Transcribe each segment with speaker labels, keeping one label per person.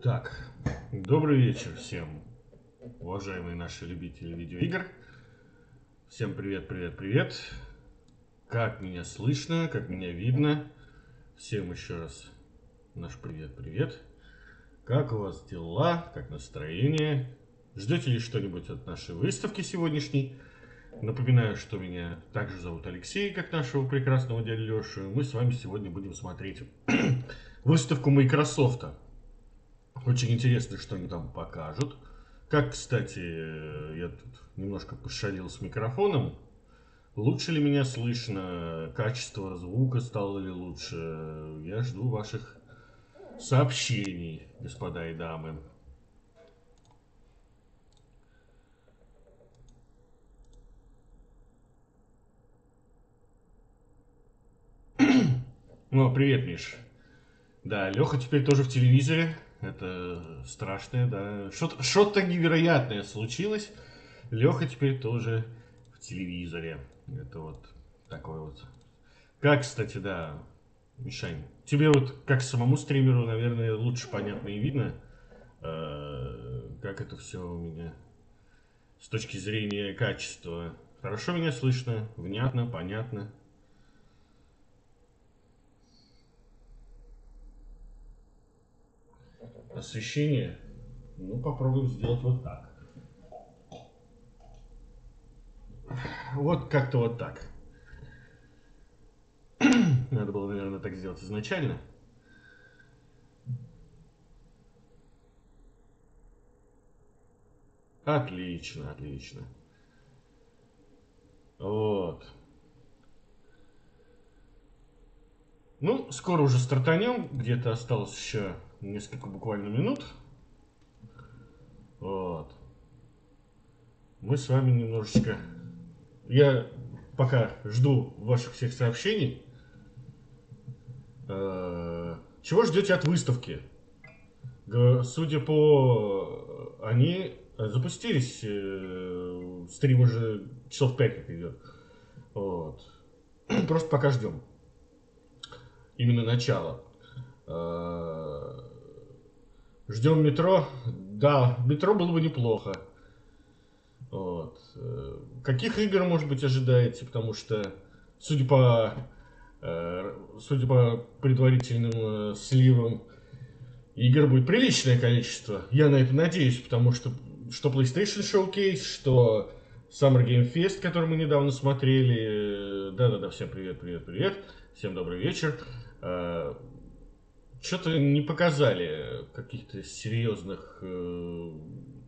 Speaker 1: Так, добрый вечер всем, уважаемые наши любители видеоигр. Всем привет, привет, привет. Как меня слышно, как меня видно. Всем еще раз наш привет, привет. Как у вас дела, как настроение? Ждете ли что-нибудь от нашей выставки сегодняшней? Напоминаю, что меня также зовут Алексей, как нашего прекрасного дядю Лешу. Мы с вами сегодня будем смотреть выставку Microsoft. Очень интересно, что они там покажут. Как, кстати, я тут немножко пошалил с микрофоном. Лучше ли меня слышно? Качество звука стало ли лучше? Я жду ваших сообщений, господа и дамы. Ну, привет, Миш. Да, Леха теперь тоже в телевизоре. Это страшное, да. Что-то невероятное случилось. Леха теперь тоже в телевизоре. Это вот такой вот. Как, кстати, да, Мишань, тебе вот как самому стримеру, наверное, лучше понятно и видно, как это все у меня с точки зрения качества. Хорошо меня слышно, внятно, понятно. Освещение, ну попробуем сделать вот так. Вот как-то вот так. Надо было, наверное, так сделать изначально. Отлично, отлично. Вот. Ну, скоро уже стартанем. Где-то осталось еще несколько буквально минут. Вот. Мы с вами немножечко... Я пока жду ваших всех сообщений. Чего ждете от выставки? Судя по... Они запустились. Стрим уже часов 5 как идет. Вот. Просто пока ждем. Именно начало. Ждем метро. Да, метро было бы неплохо. Вот. Каких игр, может быть, ожидаете? Потому что, судя по предварительным сливам, игр будет приличное количество. Я на это надеюсь, потому что PlayStation Showcase, что Summer Game Fest, который мы недавно смотрели. Да-да-да, всем привет, привет, привет. Всем добрый вечер. Что-то не показали каких-то серьезных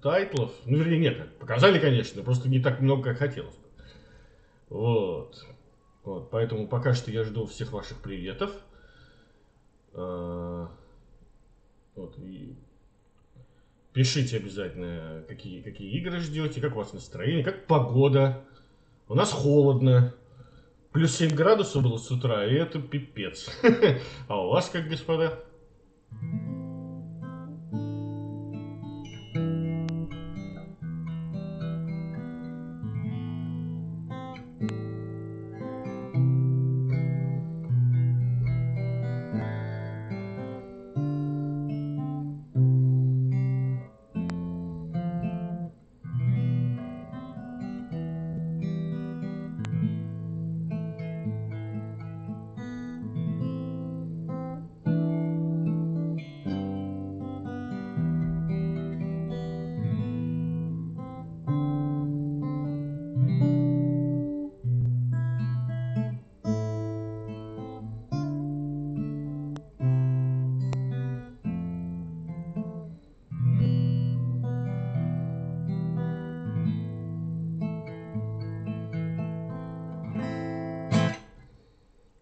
Speaker 1: тайтлов. Ну, вернее, нет, показали, конечно, просто не так много, как хотелось бы. Вот. Вот, поэтому пока что я жду всех ваших приветов. Вот, и пишите обязательно, какие игры ждете, как у вас настроение, как погода. У нас холодно. Плюс 7 градусов было с утра, и это пипец. А у вас как, господа?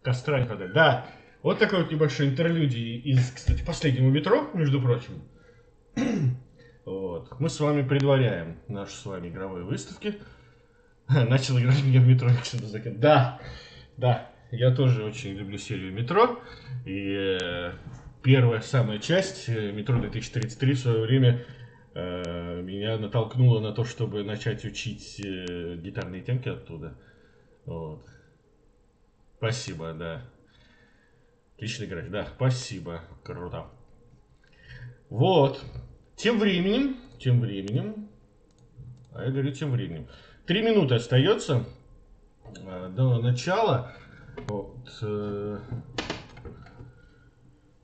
Speaker 1: Костра подать. Да, вот такой вот небольшой интерлюдий из, кстати, последнего метро, между прочим. Вот. Мы с вами предваряем наши с вами игровые выставки. Начал играть меня в метро. Да, да, я тоже очень люблю серию метро. И первая самая часть, метро 2033, в свое время меня натолкнула на то, чтобы начать учить гитарные темки оттуда. Вот. Спасибо, да. Отлично играть, да, спасибо, круто. Вот. Тем временем, а я говорю тем временем, 3 минуты остается до начала. Вот,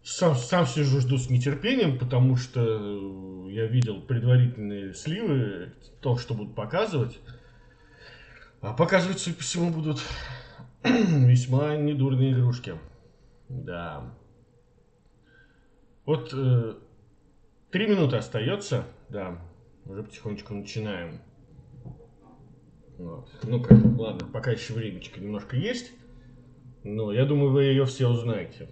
Speaker 1: сам сижу, жду с нетерпением, потому что я видел предварительные сливы, то, что будут показывать. А показывать, судя по всему, будут весьма недурные игрушки. Да. Вот 3 минуты остается, да, уже потихонечку начинаем. Вот. Ну-ка, ладно, пока еще времечко немножко есть, но я думаю, вы ее все узнаете.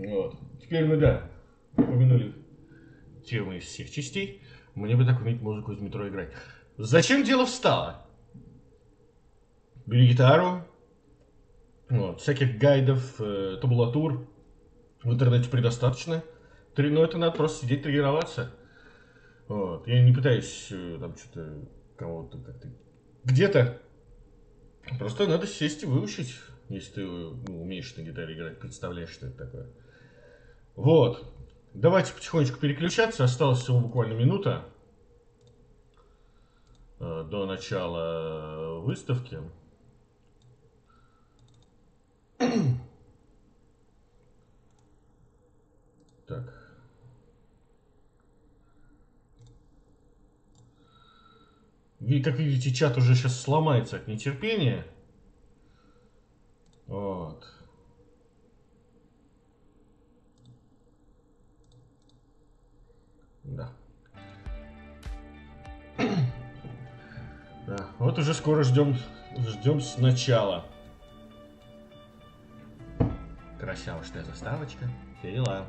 Speaker 1: Вот. Теперь мы, да, упомянули темы из всех частей. Мне бы так уметь музыку из метро играть. Зачем дело встало? Бери гитару. Вот. Всяких гайдов, табулатур в интернете предостаточно. Но это надо просто сидеть, тренироваться. Вот. Я не пытаюсь там что-то кого-то как-то где-то. Просто надо сесть и выучить, если ты умеешь на гитаре играть, представляешь, что это такое. Вот. Давайте потихонечку переключаться. Осталось всего буквально минута до начала выставки. Так. Как видите, чат уже сейчас сломается от нетерпения. Вот. Да. Да. Вот уже скоро ждем сначала. Красавая заставочка. Все дела.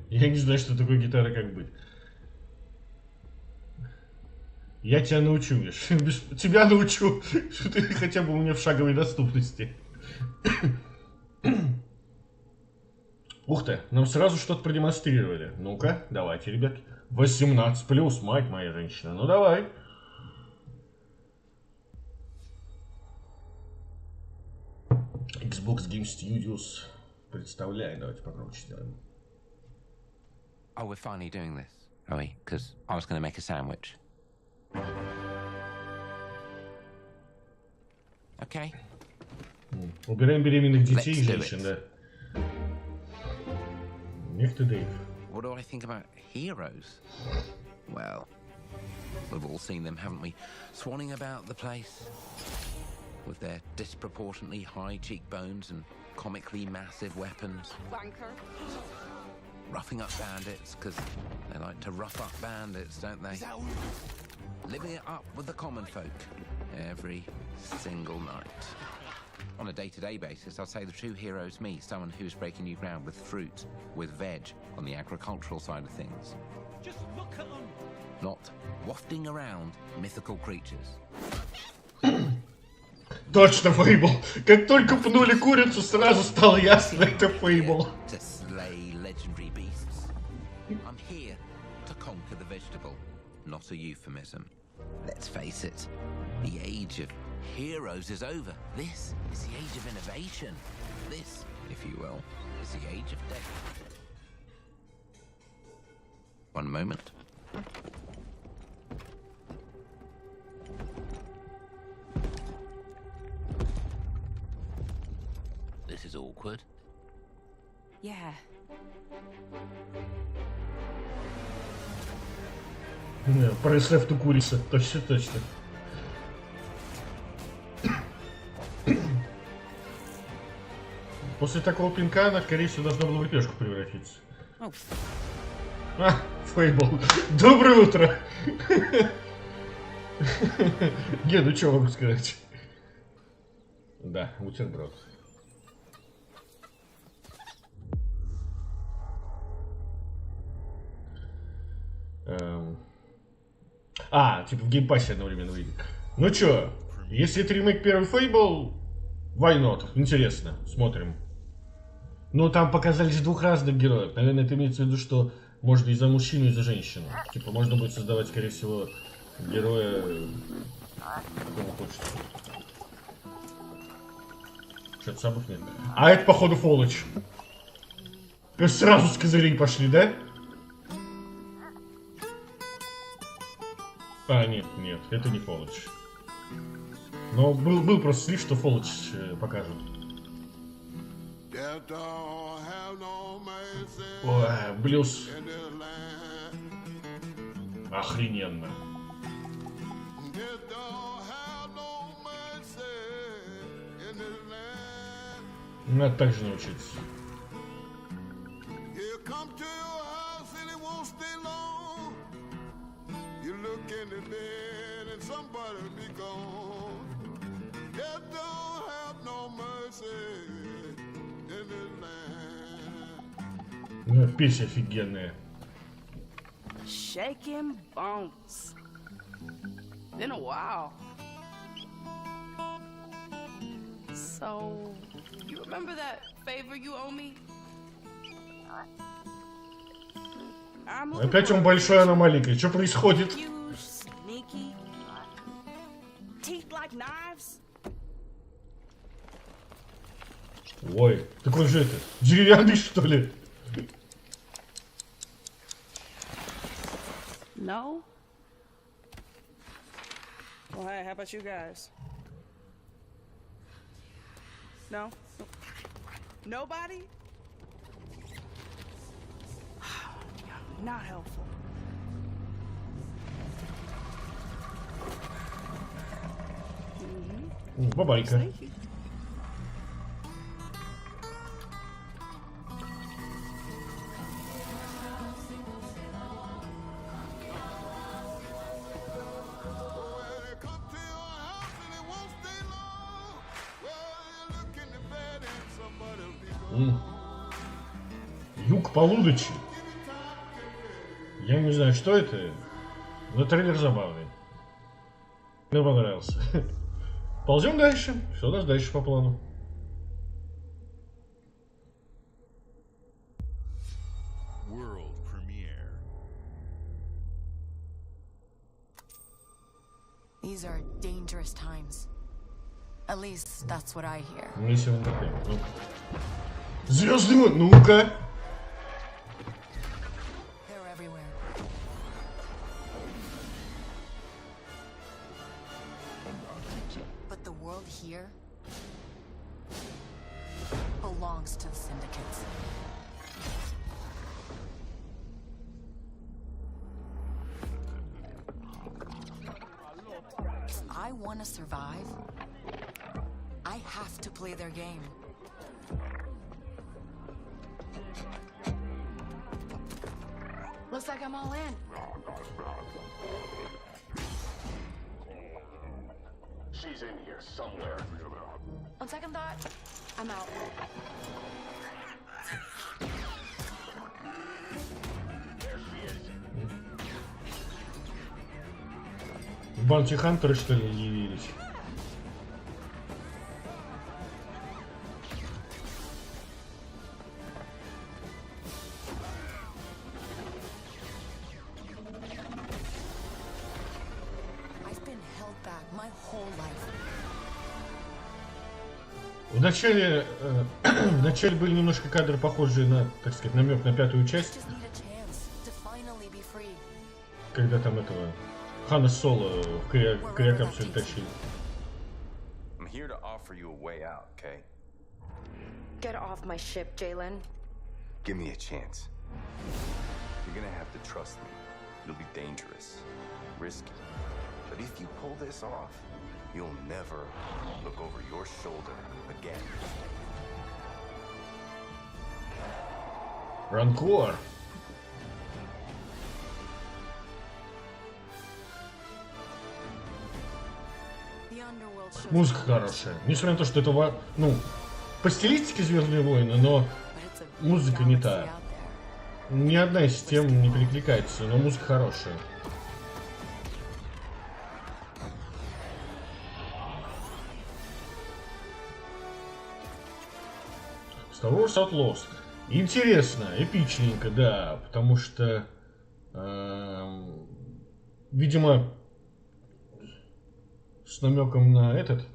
Speaker 1: Я не знаю, что такое гитара, как быть. Я тебя научу, Миш. Тебя научу, что ты хотя бы у меня в шаговой доступности. Ух ты, нам сразу что-то продемонстрировали. Ну-ка, давайте, ребят. 18+, мать моя женщина. Ну давай. Xbox Game Studios. Представляю, давайте погромче сделаем.
Speaker 2: Oh, we're finally doing this, are we? Because I was going to make a sandwich. Okay.
Speaker 1: Убираем беременных детей и женщин, да. Нефть и Дэйв.
Speaker 2: What do I think about heroes? Well, we've all seen them, haven't we? Swanning about the place with their disproportionately high cheekbones and comically massive weapons.
Speaker 3: Wanker.
Speaker 2: Roughing up bandits, because they like to rough up bandits, don't they? Living it up with the common folk every single night. On a day-to-day basis, I'd say the true hero's me, someone who's breaking new ground with fruit, with veg, on the agricultural side of things.
Speaker 4: Just look at them.
Speaker 2: Not wafting around mythical creatures.
Speaker 1: Точно, Фейбл. Как только пнули курицу, сразу стало ясно, это Фейбл.
Speaker 2: To slay legendary beasts. I'm here to conquer the vegetable, not a euphemism. Let's face it, the age of heroes is over. This is the age of innovation. This, if you will, is the age of death. One moment. This is awkward.
Speaker 3: Yeah.
Speaker 1: Пресс ту курица, точно, точно. После такого пинка она, скорее всего, должна была в лепешку превратиться. А, Фейбл. Доброе утро! Ге, ну что могу сказать? Да, бутерброд. Типа в геймпассе одновременно выйдет. Ну чё, если это ремейк первый Fable, why not? Интересно, смотрим. Ну, там показались двух разных героев. Наверное, это имеется в виду, что можно и за мужчину, и за женщину. Типа, можно будет создавать, скорее всего, героя... Кого хочешь. Что-то самых нет. А это, походу, Фолоч. То есть сразу с козырей пошли, да? Нет, это не Фолоч. Но был просто слив, что Фолоч покажут. Ой, блюз. Охрененно. Надо так же научиться. Ну, песня офигенная.
Speaker 3: Shaking bones. Been a while. So, you remember that favor you owe me?
Speaker 1: Опять он большой, она маленькая. Что происходит? Ой, такой же это, деревянный, что ли?
Speaker 3: No? Well, hey, how about you guys? No? Nobody? Not helpful.
Speaker 1: Бабайка. Юг полудочи. Я не знаю, что это, но трейлер забавный. Мне понравился. Ползем дальше. Что у нас дальше по плану?
Speaker 4: These are dangerous times. At least that's what I hear.
Speaker 1: Миссия в интернете. Ну. Звездный, ну-ка.
Speaker 4: They're everywhere. But the world here belongs to the syndicates. If I want to survive, I have to play their game. Looks like I'm all in.
Speaker 5: She's in here somewhere.
Speaker 4: On second thought, I'm out.
Speaker 5: There she is.
Speaker 1: Баунти-хантеры, что ли, явились?
Speaker 4: that my whole life.
Speaker 1: В начале были немножко кадры, похожие на, так сказать, намек на пятую часть,
Speaker 4: Just need a chance to finally be free.
Speaker 1: когда там этого Хана Соло в криокапсуле тащили.
Speaker 6: I'm here to offer you a way out, okay?
Speaker 7: Get off my ship, Jalen.
Speaker 6: Give me a chance. You're gonna have to trust me. It'll be dangerous, risky. But if you pull this off, you'll never look over your shoulder again.
Speaker 1: Ранкор.
Speaker 4: The underworld shows
Speaker 1: Музыка
Speaker 4: me
Speaker 1: хорошая. Несмотря на то, что это, ну, по стилистике Звездные войны, но
Speaker 4: but it's a big
Speaker 1: музыка не
Speaker 4: galaxy
Speaker 1: та.
Speaker 4: out there.
Speaker 1: Ни одна из тем не перекликается, но музыка хорошая. Star Wars Outlaws. Интересно, эпичненько, да, потому что, видимо, с намеком на этот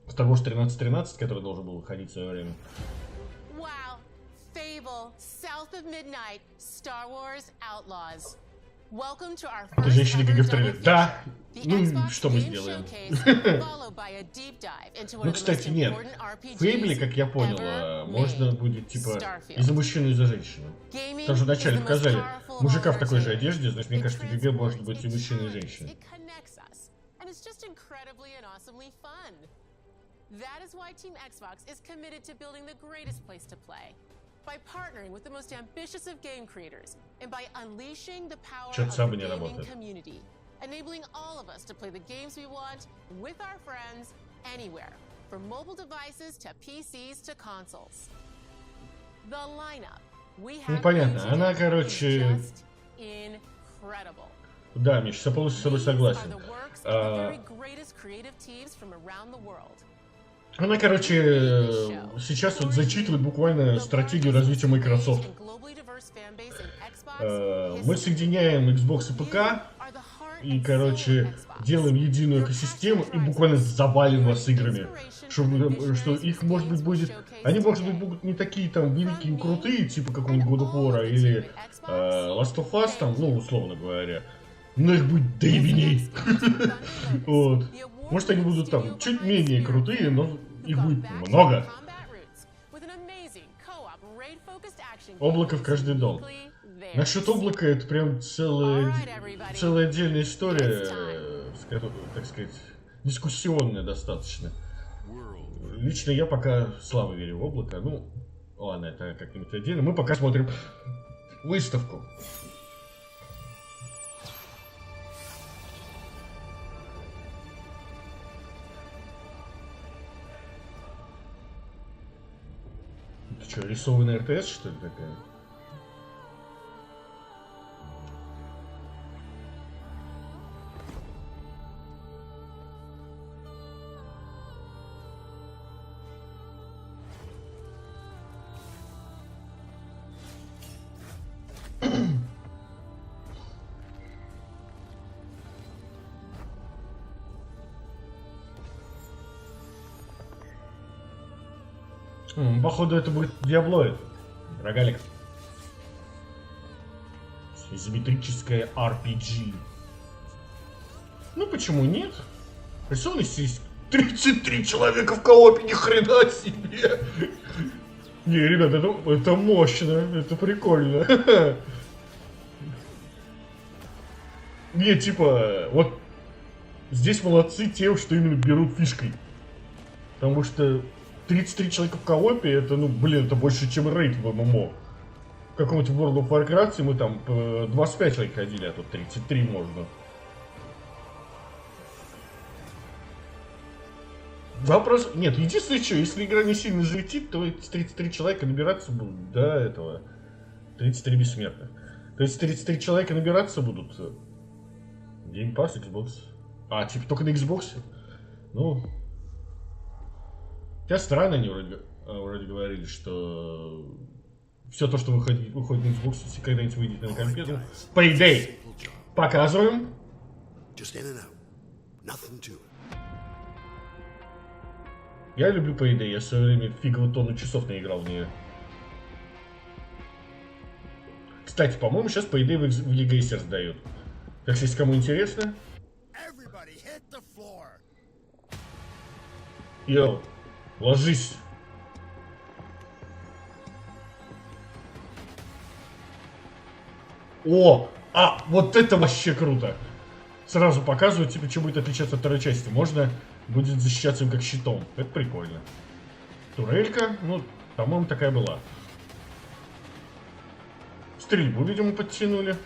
Speaker 1: Star Wars 1313, который должен был выходить в свое время.
Speaker 8: Wow. Fable, South of Midnight, Star Wars Outlaws. Welcome to our
Speaker 1: Это
Speaker 8: first
Speaker 1: женщина, как
Speaker 8: ever
Speaker 1: в трейлере.
Speaker 8: double
Speaker 1: Да,
Speaker 8: feature. The
Speaker 1: ну
Speaker 8: Xbox
Speaker 1: что мы
Speaker 8: Game
Speaker 1: сделаем?
Speaker 8: Showcase, followed by a deep dive into one
Speaker 1: Ну,
Speaker 8: of the
Speaker 1: кстати,
Speaker 8: most
Speaker 1: нет.
Speaker 8: important
Speaker 1: В
Speaker 8: RPGs
Speaker 1: Фейбле, как я понял,
Speaker 8: ever
Speaker 1: можно
Speaker 8: made.
Speaker 1: будет, типа,
Speaker 8: Starfield.
Speaker 1: и за мужчину, и за женщину.
Speaker 8: Gaming
Speaker 1: Потому что вначале
Speaker 8: is the most
Speaker 1: показали
Speaker 8: powerful of
Speaker 1: мужика
Speaker 8: all
Speaker 1: в такой же
Speaker 8: entertainment.
Speaker 1: одежде, значит, мне
Speaker 8: It
Speaker 1: кажется, ГГ может
Speaker 8: transports,
Speaker 1: быть и
Speaker 8: it
Speaker 1: мужчина, и
Speaker 8: ties,
Speaker 1: женщина.
Speaker 8: it connects us, and it's just incredibly and awesomely fun. That is why Team Xbox is committed to building the greatest place to play. By partnering with the most ambitious of game creators, and by unleashing the power
Speaker 1: Чё-то
Speaker 8: of
Speaker 1: само
Speaker 8: the
Speaker 1: не
Speaker 8: gaming
Speaker 1: работает.
Speaker 8: community, enabling all of us to play the games we want with our friends anywhere, from mobile devices to PCs to consoles. The lineup we have
Speaker 1: понятно.
Speaker 8: for you
Speaker 1: Она,
Speaker 8: today
Speaker 1: короче,
Speaker 8: is just incredible.
Speaker 1: Да, Миш, я полностью с тобой
Speaker 8: These
Speaker 1: согласен.
Speaker 8: are the works of the very greatest creative teams from around the world.
Speaker 1: Она, короче, сейчас вот зачитывает буквально стратегию развития Microsoft. Мы соединяем Xbox и ПК, и, короче, делаем единую экосистему и буквально завалим вас играми. Что их, может быть, будет... Они, может быть, будут не такие там великие и крутые, типа какого-нибудь God of War или Last of Us, там, ну, условно говоря. Но их будет до ебеней. Вот. Может, они будут там чуть менее крутые, но их будет много. Облако в каждый дом. Насчет облака это прям целая отдельная история, так сказать, дискуссионная достаточно. Лично я пока слабо верю в облако. Ну, ладно, это как-нибудь отдельно. Мы пока смотрим выставку. Это что, рисованная РТС, что ли, такая? Походу, это будет Диаблоид. Рогалик. Изометрическое RPG. Ну, почему нет? Рисованный здесь 33 человека в коопе, ни хрена себе. Не, ребята, это мощно, это прикольно. Не, типа, вот здесь молодцы те, что именно берут фишкой. Потому что 33 человека в коопе, это, ну, блин, это больше, чем рейд в ММО. В каком-нибудь World of Warcraft мы там 25 человек ходили, а тут 33 можно. Вопрос... Нет, единственное, что, если игра не сильно залетит, то эти 33 человека набираться будут до этого. 33 бессмертных. То есть 33 человека набираться будут. Game Pass, Xbox. А, типа только на Xbox? Ну... Хотя странно, они вроде говорили, что все то, что выходит на Xbox, если когда-нибудь выйдет на компьютер. Payday! Показываем.
Speaker 9: Nothing to it.
Speaker 1: Я люблю Payday, я в свое время фигово тонну часов наиграл в нее. Кстати, по-моему, сейчас Payday в Legacy раздают. Так что, если кому интересно... Йоу, ложись. О! Вот это вообще круто! Сразу показывают, типа, что будет отличаться от второй части. Можно будет защищаться им как щитом. Это прикольно. Турелька, ну, по-моему, такая была. Стрельбу, видимо, подтянули.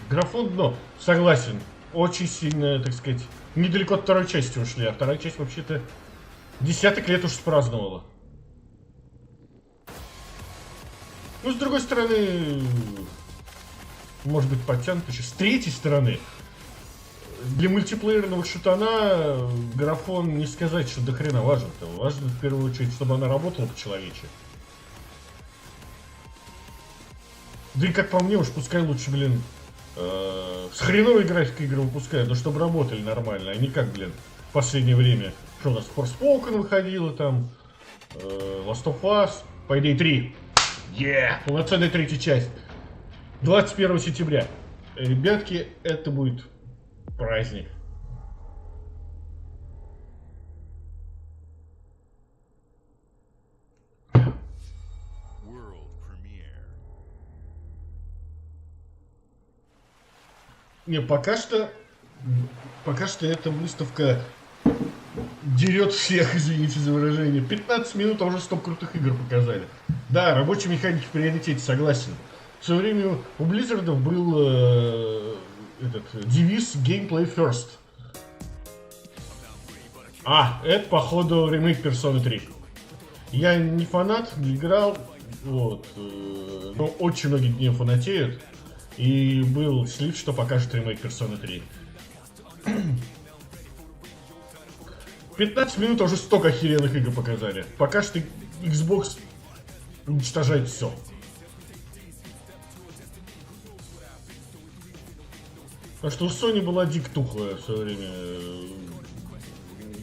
Speaker 1: Графон, но, согласен, очень сильно, так сказать, недалеко от второй части ушли. А вторая часть, вообще-то, десяток лет уж спраздновала. Ну, с другой стороны, может быть, подтянуто еще. С третьей стороны, для мультиплеерного шутана графон не сказать, что до хрена важен-то. Важно, в первую очередь, чтобы она работала по-человечески. Да и как по мне, уж пускай лучше, блин, с хреновой графикой игры выпускают, но чтобы работали нормально, а не как, блин, в последнее время. Что у нас, Forspoken выходило там, Last of Us, Payday 3. Полноценная третья часть. 21 сентября. Ребятки, это будет праздник. Не, пока что эта выставка дерет всех, извините за выражение. 15 минут, а уже 100 крутых игр показали. Да, рабочие механики в приоритете, согласен. В свое время у Blizzard был девиз Gameplay First. Это, походу, ремейк Persona 3. Я не фанат, не играл, вот, но очень многие дни фанатеют. И был слив, что покажет ремейк Persona 3. 15 минут, а уже столько охеренных игр показали. Пока что Xbox уничтожает все. Потому что у Sony была дико тухлая в свое время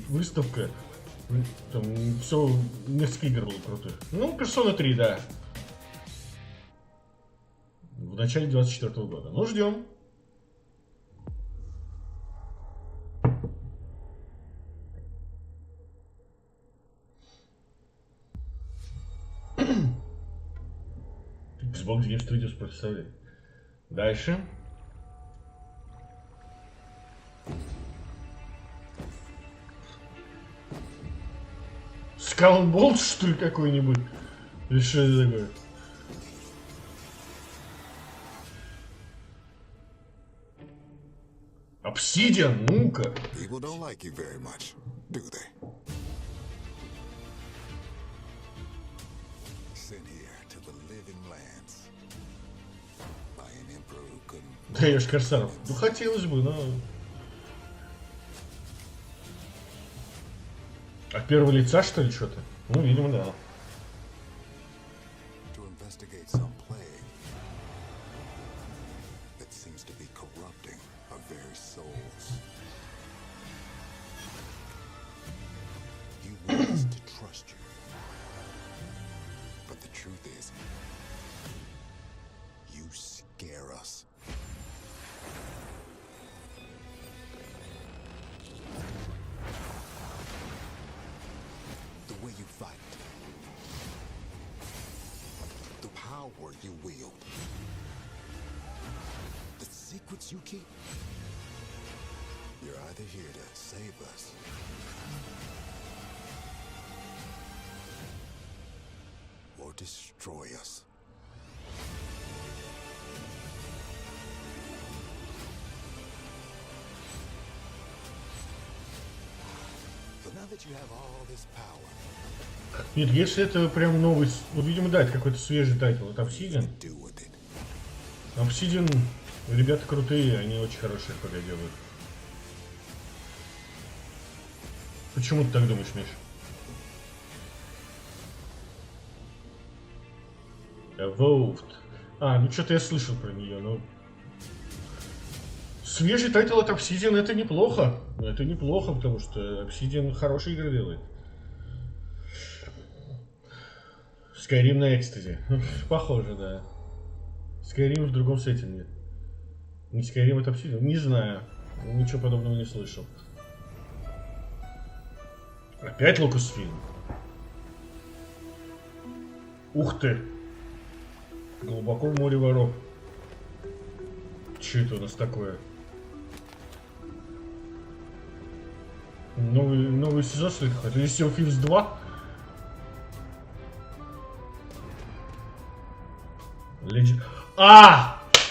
Speaker 1: выставка. Там все, несколько игр было крутых. Ну, Persona 3, да. В начале 24 года. Ну, ждем. Xbox Game Studios представляет. Дальше. Skull and Bones, что ли, какой-нибудь? Или что это такое? Obsidian, ну-ка.
Speaker 9: People don't like you very much, do they? Sent here to the living lands by an emperor who couldn't.
Speaker 1: Даешь Корсаров. Ну, хотелось бы, но... От первого лица, что ли, что-то? Ну, видимо, да.
Speaker 9: To investigate some plague that seems to be corrupting our very souls. You want us to trust you. But the truth is, you scare us. The way you fight, the power you wield, the secrets you keep. You're either here to save us or destroy us. So now that you have all this power,
Speaker 1: Нет, если это прям новый... Ну, видимо, да, это какой-то свежий тайтл. Это Obsidian.
Speaker 9: do with it.
Speaker 1: Obsidian, ребята крутые, они очень хорошие пока делают. Почему ты так думаешь, Миш? Evolved. Ну что-то я слышал про нее, но... свежий тайтл от Obsidian это неплохо. Это неплохо, потому что Obsidian хорошие игры делает. Skyrim на экстазе. Похоже, да. Skyrim в другом сеттинге. Не Skyrim от Obsidian? Не знаю. Ничего подобного не слышал. Опять Lucasfilm. Ух ты. Глубоко в море воров. Че это у нас такое? Новый сезон, что ли, какой-то? Или Sea of Thieves 2?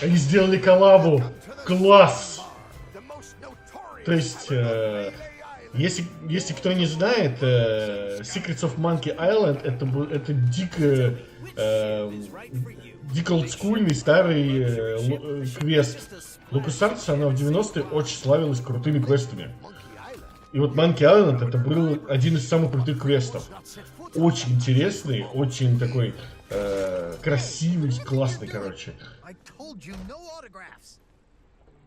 Speaker 1: Они сделали коллабу! Класс! То есть, если кто не знает, Secrets of Monkey Island это дико олдскульный старый квест. LucasArts, она в 90-е очень славилась крутыми квестами. И вот Monkey Island это был один из самых крутых квестов. Очень интересный, очень такой красивый, классный, короче.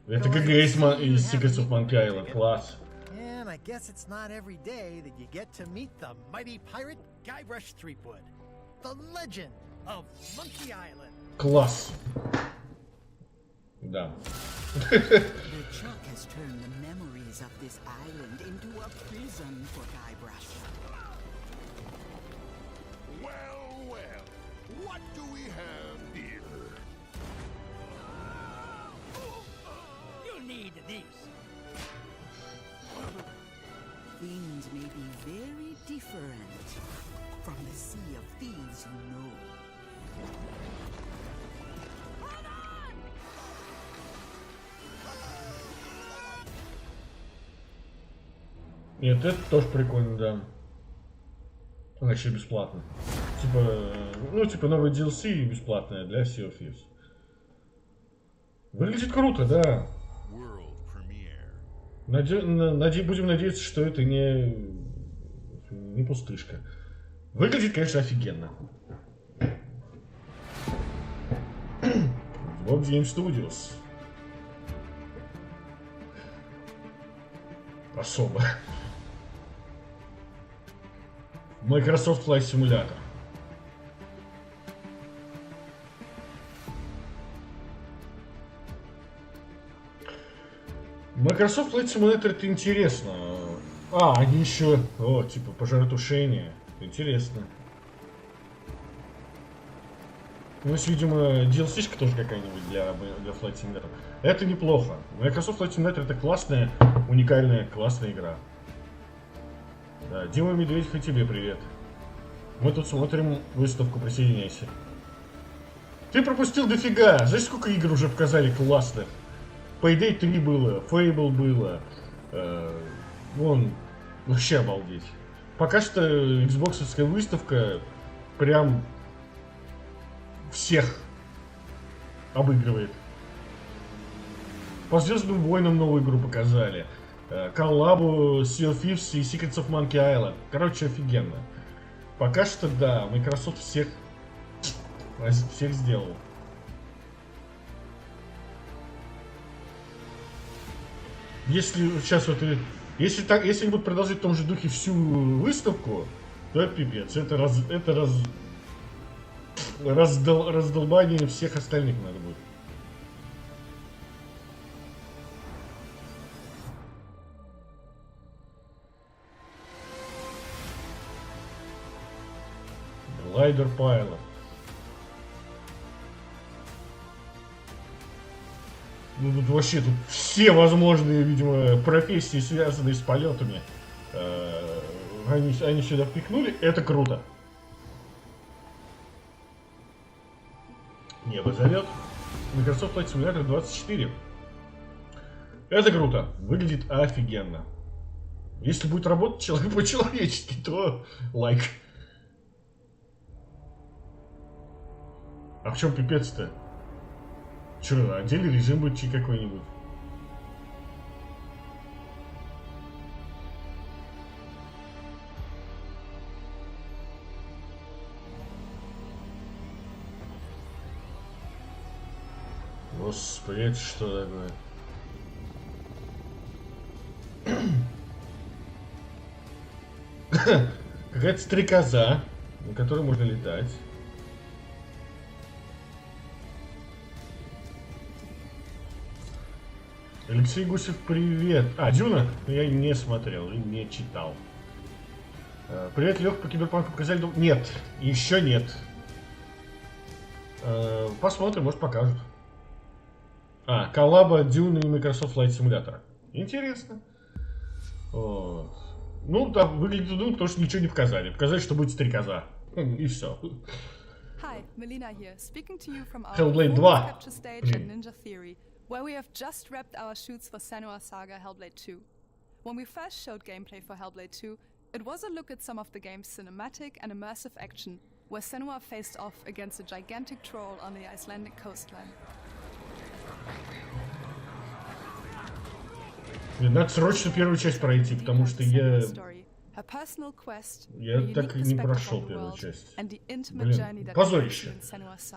Speaker 1: Это ГГ из Secrets of Monkey Island. Класс.
Speaker 10: And I guess it's not every day that you get to meet the mighty pirate Guybrush Threepwood, the legend of Monkey Island.
Speaker 1: Класс. Да.
Speaker 11: The Chuck has turned the memories of this island into a prison for Guybrush.
Speaker 9: Well, well, what do we have here?
Speaker 10: You need these.
Speaker 11: Things may be very different from the Sea of Thieves you know.
Speaker 1: Нет, это тоже прикольно, да. Вообще бесплатно. Типа новый DLC бесплатное для Sea of Thieves. Выглядит круто, да. Будем надеяться, что это не пустышка. Выглядит, конечно, офигенно. Bob Game Studios. Особо. Microsoft Flight Simulator. Microsoft Flight Simulator это интересно. Они еще... типа пожаротушение. Интересно. У нас, видимо, DLC-шка тоже какая-нибудь для Flight Simulator. Это неплохо. Microsoft Flight Simulator это классная, уникальная, классная игра. Да, Дима Медведев, и тебе привет. Мы тут смотрим выставку, присоединяйся. Ты пропустил дофига. Знаешь, сколько игр уже показали классных? Payday 3 было, Fable было. Вообще обалдеть. Пока что Xbox-овская выставка прям всех обыгрывает. По Звездным войнам новую игру показали. Коллабу Sea of Thieves и Secrets of Monkey Island. Короче, офигенно. Пока что, да, Microsoft всех сделал. Если сейчас если они будут продолжать в том же духе всю выставку, то это пипец. Это раздолбание всех остальных надо будет. Глайдер Пайлот. Тут вообще все возможные, видимо, профессии, связанные с полетами, они сюда впихнули. Это круто. Небо зовет. Microsoft Flight Simulator 24. Это круто. Выглядит офигенно. Если будет работать по-человечески, то лайк. А в чем пипец-то? Че, отдельный режим будет какой-нибудь? Господи, это что такое? Какая-то стрекоза, на которой можно летать. Алексей Гусев, привет. А, Дюна? Я не смотрел и не читал. Привет, Лех, по Киберпанку показали? Нет, еще нет. Посмотрим, может покажут. А, коллаба Дюны и Microsoft Flight Simulator. Интересно. Вот. Ну, да, выглядит удобно, потому что ничего не показали. Показали, что будет стрекоза. И все.
Speaker 12: Hi, Melina here, speaking to you from our
Speaker 1: Hellblade 2.
Speaker 12: capture stage at Ninja Theory, where we have just wrapped our shoots for Senua Saga Hellblade 2. When we first showed gameplay for Hellblade 2, it was a look at some of the game's cinematic and immersive action, where Senua faced off against a gigantic troll on the Icelandic coastline.
Speaker 1: Надо срочно первую часть пройти, потому что я так и не прошел первую часть. Блин, позорище.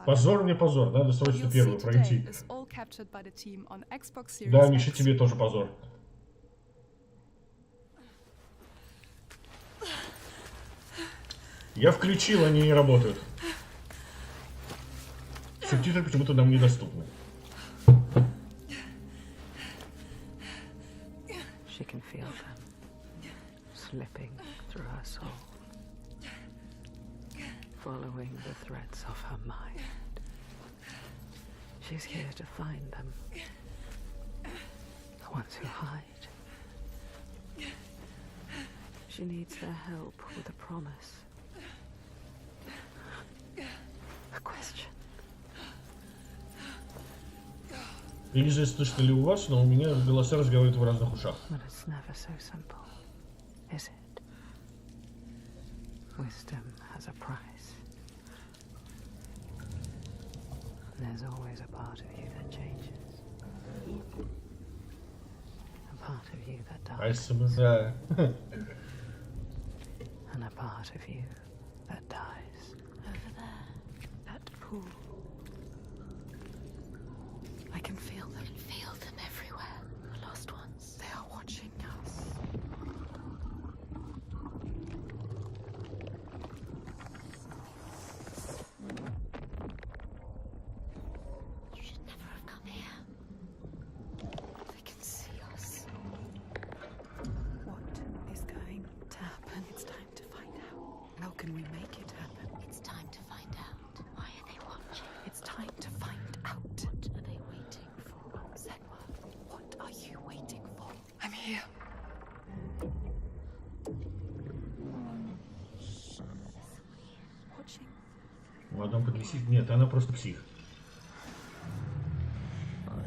Speaker 1: Позор мне позор, надо срочно первую пройти. Да, Миша, тебе тоже позор. Я включил, они не работают. Субтитры почему-то нам недоступны.
Speaker 13: She can feel them slipping through her soul, following the threads of her mind. She's here to find them, the ones who hide. She needs their help with a promise, a question.
Speaker 1: Я не знаю, слышно ли у вас, но у меня голоса разговаривают в разных ушах.
Speaker 13: But it's never so simple, is it? Wisdom has a price. And there's always a part of you that changes. A part of you that dies. And a part of you that dies. Over there, that pool. I can feel them. Feel them everywhere. The lost ones. They are watching us.
Speaker 14: You should never have come here.
Speaker 13: They can see us. What is going to happen? It's time to find out. How can we make it happen?
Speaker 14: It's time to find out. Why are they watching?
Speaker 13: It's time to find out.
Speaker 14: What are they waiting for?
Speaker 13: Senua, what are you waiting for? I'm here. Watching.
Speaker 1: Ладно, подвисит. Нет, она просто псих.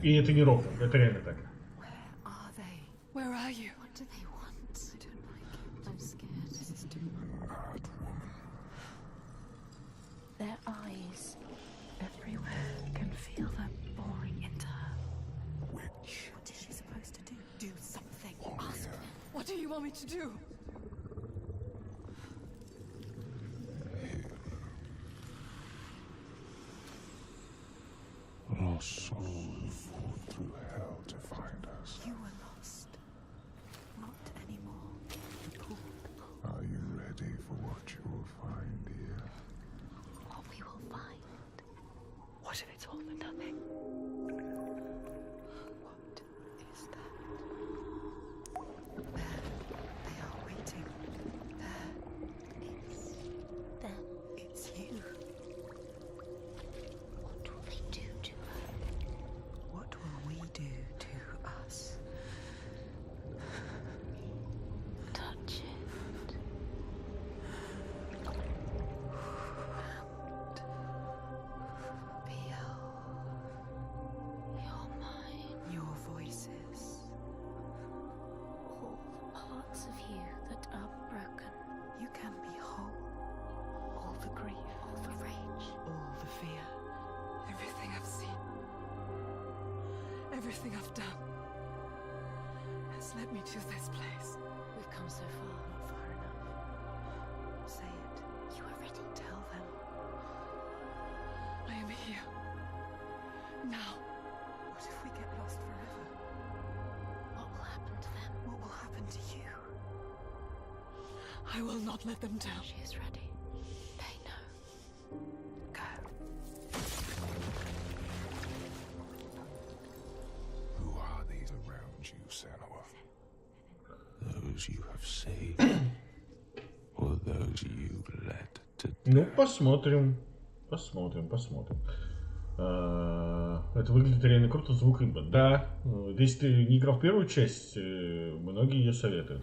Speaker 1: И это не ровно, это реально так.
Speaker 13: Are they? Where are you?
Speaker 14: What do they want?
Speaker 13: I don't like it.
Speaker 14: I'm scared.
Speaker 13: This is too hard.
Speaker 14: Their eyes.
Speaker 13: Everywhere. You can feel them boring into her.
Speaker 14: What is she supposed to do?
Speaker 13: Do something.
Speaker 14: Ask them.
Speaker 13: What do you want me to do?
Speaker 9: Our souls fought through hell to find us.
Speaker 13: You were lost. Not anymore. The pool.
Speaker 9: Are you ready for what you will find here?
Speaker 14: What we will find.
Speaker 13: What if it's all for nothing? What is that? There. They are waiting. There.
Speaker 14: It's them.
Speaker 13: It's you.
Speaker 14: What will they do to her?
Speaker 13: What will we do to us?
Speaker 14: Touch it.
Speaker 13: Feel
Speaker 14: You're mine.
Speaker 13: your voices.
Speaker 14: All the parts of you that are broken.
Speaker 13: You can be whole. All the grief,
Speaker 14: All the rage.
Speaker 13: all the fear, everything I've seen, everything I've done has led me to this place.
Speaker 14: We've come so far.
Speaker 13: Not far enough. Say it.
Speaker 14: You are ready.
Speaker 13: Tell them. I am here. Now. What if we get lost forever?
Speaker 14: What will happen to them?
Speaker 13: What will happen to you? I will not let them down.
Speaker 14: She is ready. They know. Go.
Speaker 9: Who are these around you, Sanua? Those you have saved, or those you led to die?
Speaker 1: Ну, посмотрим. Посмотрим. Это выглядит реально круто, звук имба. Да, если ты не играл в первую часть, многие ее советуют.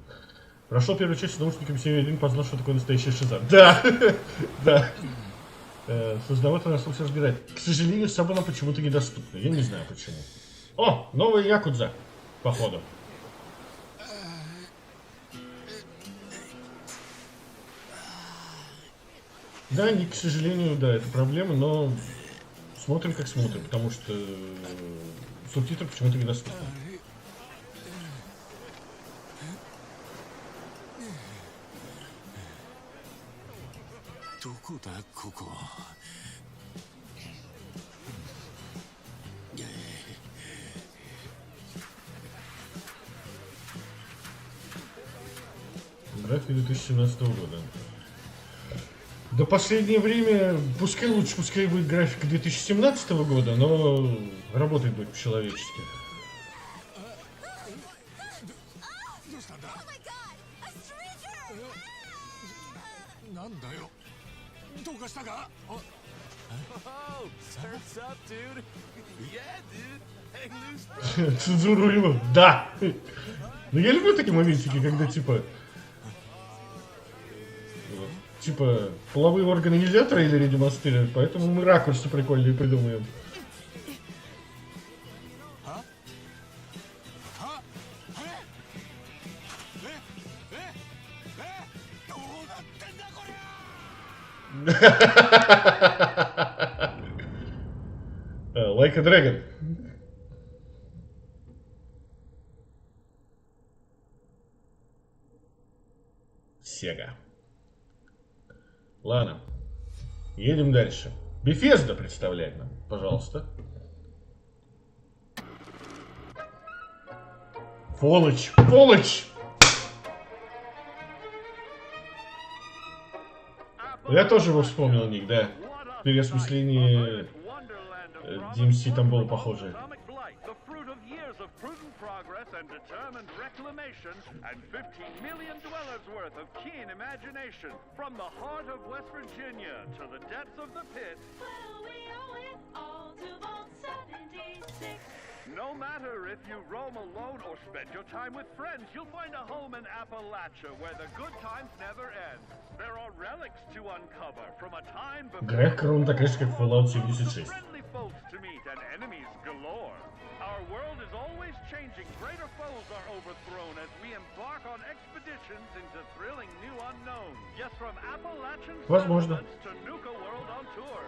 Speaker 1: Прошел первую часть с наушниками 7.1, познал, что такое настоящая шиза. Да, да. Создаватель нас все разбирает. К сожалению, сама она почему-то недоступна. Я не знаю почему. О, новая Якудза, походу. Да, не, к сожалению, да, это проблема, но смотрим как смотрим, потому что субтитры почему-то недоступны. График 2017 года. Да последнее время, пускай будет график 2017 года, но работать будет по-человечески. Цензуруемо, да! Но я люблю такие моментики, когда типа половые органы нельзя в трейлере демонстрировать, поэтому мы ракурсы прикольные придумаем. Like a Dragon. Сега. Ладно. Едем дальше. Bethesda представляет нам, пожалуйста. Фолыч! Я тоже его вспомнил, Ник, да. Переосмысление DMC там было похоже.
Speaker 15: And determined reclamation, and 15 million dwellers worth of keen imagination, from the heart of West Virginia to the depths of the pit.
Speaker 16: Well, we owe it all to Vault 76.
Speaker 15: No matter if you roam alone or spend your time with friends, you'll find a home in Appalachia where the good times never end. There are relics to uncover from a time before.
Speaker 1: Грег-крон такая же, как Fallout 76.
Speaker 15: Friendly folks to meet and enemies galore. Our world is always changing. Greater foes are overthrown as we embark on expeditions into thrilling new unknowns. Yes, from Appalachian settlements to Nuka World on tour.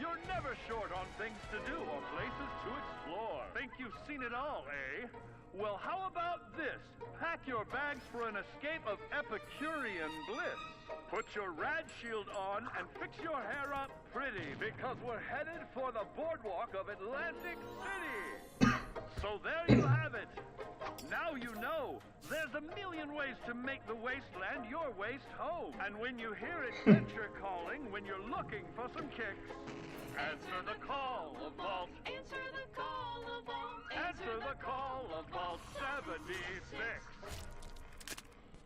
Speaker 15: You're never short on things to do or places to explore. Think you've seen it all, eh? Well, how about this? Pack your bags for an escape of Epicurean bliss. Put your rad shield on and fix your hair up pretty, because we're headed for the boardwalk of Atlantic City. So there you have it. Now you know. There's a million ways to make the wasteland your waste home. And when you hear adventure calling, when you're looking for some kicks, answer the call of Vault.
Speaker 16: Answer the call of Vault.
Speaker 15: Answer the call of Vault 76.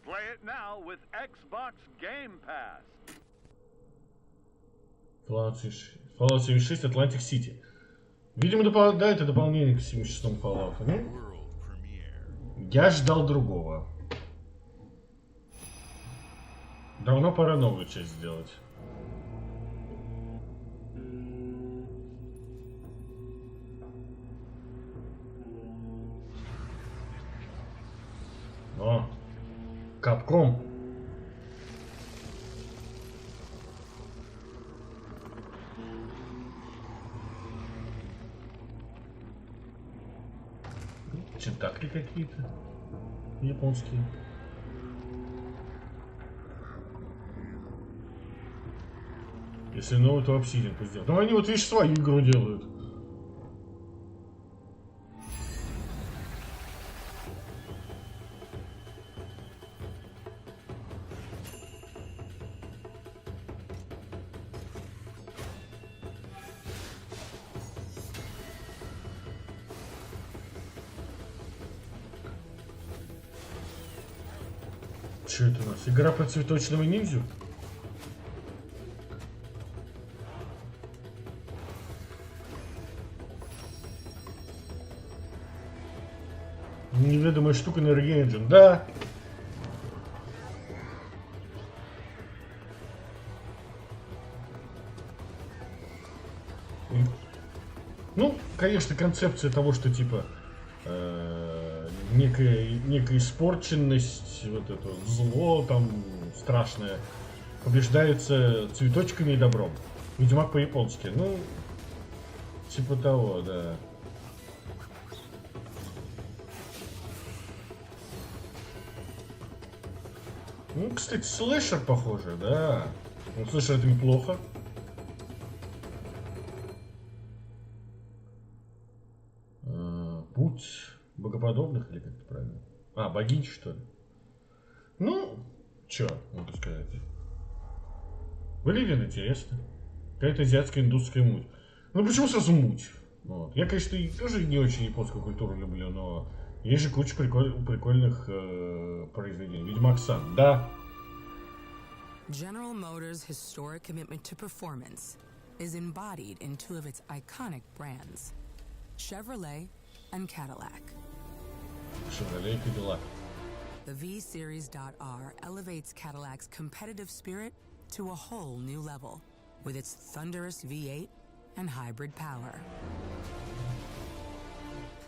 Speaker 15: Play it now with Xbox Game Pass.
Speaker 1: Fallout 76 Atlantic City. Видимо, да, это дополнение к 76-му Fallout. Ну, я ждал другого. Давно пора новую часть сделать. О, Capcom. Читаки какие-то японские. Если новый, то Obsidian пусть делают. Ну они вот, видишь, свою игру делают. Что это у нас? Игра про цветочного ниндзю? Неведомая штука на Engine. Да. Ну, конечно, концепция того, что типа некая испорченность, вот это зло там страшное, побеждается цветочками и добром. Ведьмак по-японски. Ну, типа того, да. Ну, кстати, слэшер похоже, да. Ну, слэшер это неплохо. Путь богоподобных, или как это правильно? А, богинь, что ли? Ну, чё, могу сказать. Выглядит интересно. Какая-то азиатская индусская муть. Ну, почему сразу муть? Вот. Я, конечно, тоже не очень японскую культуру люблю, но есть же куча прикольных произведений. Ведьмак сам, да.
Speaker 17: General Motors' historic commitment to performance is embodied in two of its iconic brands, Chevrolet and Cadillac.
Speaker 1: Chevrolet и Cadillac.
Speaker 17: The V-Series.R elevates Cadillac's competitive spirit to a whole new level with its thunderous V8 and hybrid power.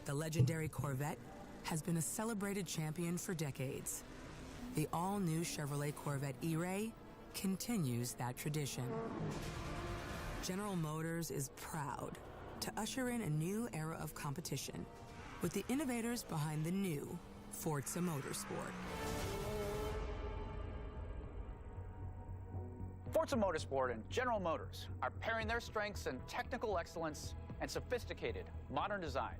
Speaker 17: The legendary Corvette has been a celebrated champion for decades. The all-new Chevrolet Corvette E-Ray continues that tradition. General Motors is proud to usher in a new era of competition with the innovators behind the new Forza Motorsport.
Speaker 18: Forza Motorsport and General Motors are pairing their strengths in technical excellence and sophisticated modern design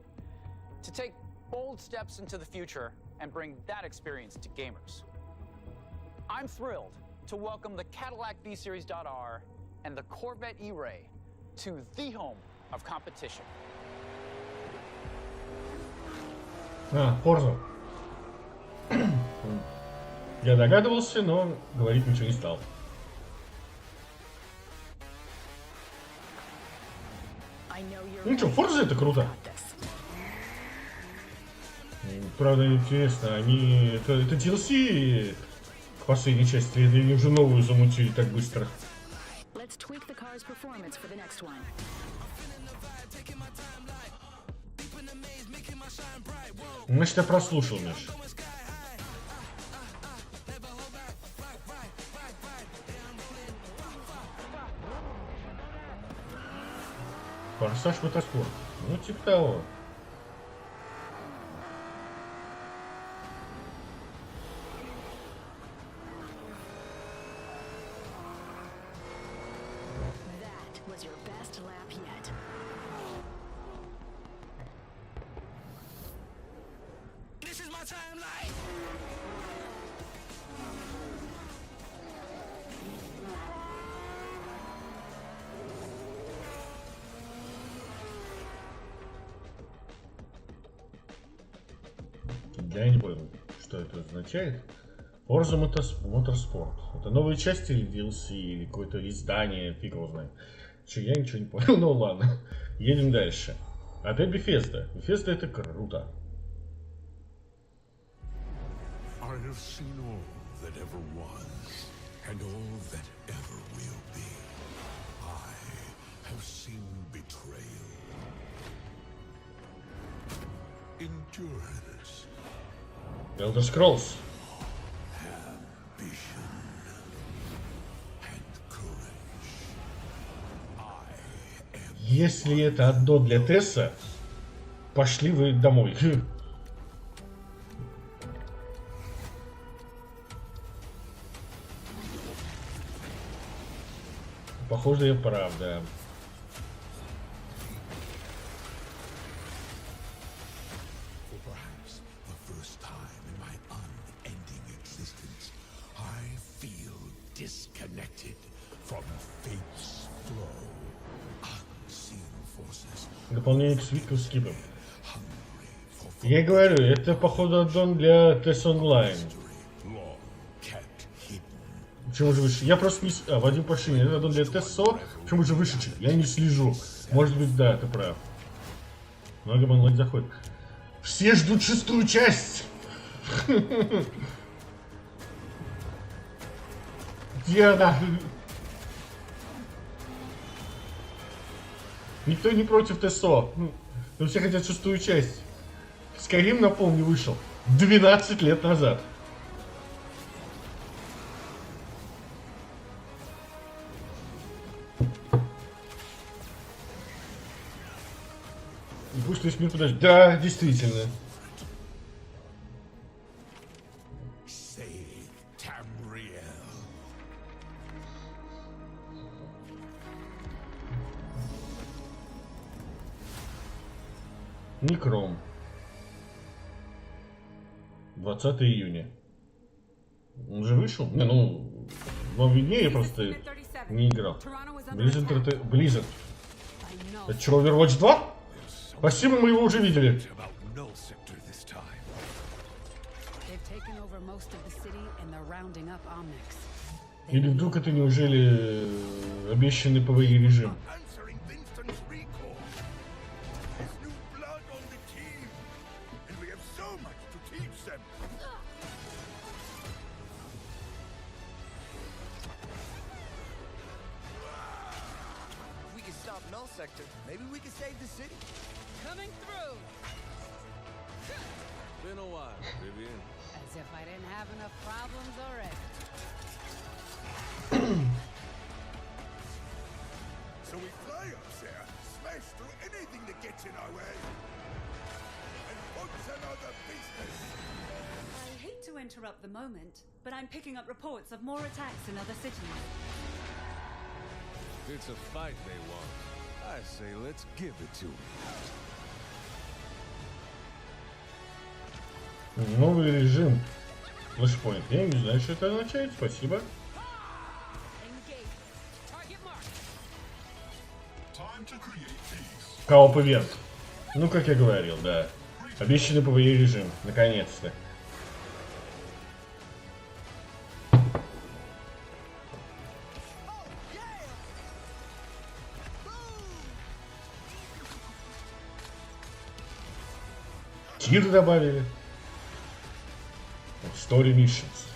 Speaker 18: to take bold steps into the future and bring that experience to gamers. I'm thrilled to welcome the Cadillac V-Series.R and the Corvette E-Ray to the home of competition.
Speaker 1: Forza. Я догадывался, но говорить ничего не стал. Ну что, Forza это круто. Правда, интересно, они... Это DLC к последней части, или они уже новую замутили так быстро? Значит, я прослушал, Миш. Форсаж Мотоспорт. Ну, типа того. Я не понял, что это означает. Forza Motorsport. Это новые части или DLC, или какое-то издание, фиг его знает. Че, я ничего не понял, ну ладно. Едем дальше. Опять Bethesda. Bethesda это круто.
Speaker 9: I have seen all that ever was, and all that ever will be. I have seen betrayal, endurance,
Speaker 1: Elder Scrolls.
Speaker 9: ambition, and courage.
Speaker 1: Если это аддон для Тесса, пошли вы домой. Похоже, я прав, да.
Speaker 9: For perhaps the first time in my unending existence, I feel disconnected from fate's flow. Unseen forces.
Speaker 1: Дополнение к свитку с скипом. Я говорю, это походу аддон для Тесс Онлайн. Почему же вышедший? Я просто не... Вадим Пашинин. Это для ТСО. Почему же вышедший? Я не слежу. Может быть, да, ты прав. Много онлайн заходит. Все ждут 6-ю часть. Где она? Никто не против ТСО. Но все хотят 6-ю часть. Скайрим, напомню, вышел 12 лет назад. Пусть весь мир подождет. Да, действительно. Некром. 20 июня. Он же вышел? Не, ну, вам виднее, я просто не играл. Blizzard. Это что, Overwatch 2? Спасибо, мы его уже видели. Или вдруг это неужели обещанный ПВЕ режим?
Speaker 19: Maybe we can save the city.
Speaker 11: Coming through.
Speaker 19: Been a while, Vivian.
Speaker 11: As if I didn't have enough problems already.
Speaker 9: So we fly up there, smash through anything that gets in our way, and what's another business?
Speaker 13: I hate to interrupt the moment, but I'm picking up reports of more attacks in other cities.
Speaker 19: It's a fight they want. I say let's give it to them.
Speaker 1: Новый режим. Flashpoint. Я не знаю, что это означает. Спасибо. Кооп-ивент. Ну, как я говорил, да. Обещанный ПВЕ режим. Наконец-то. Тир добавили. Story Missions.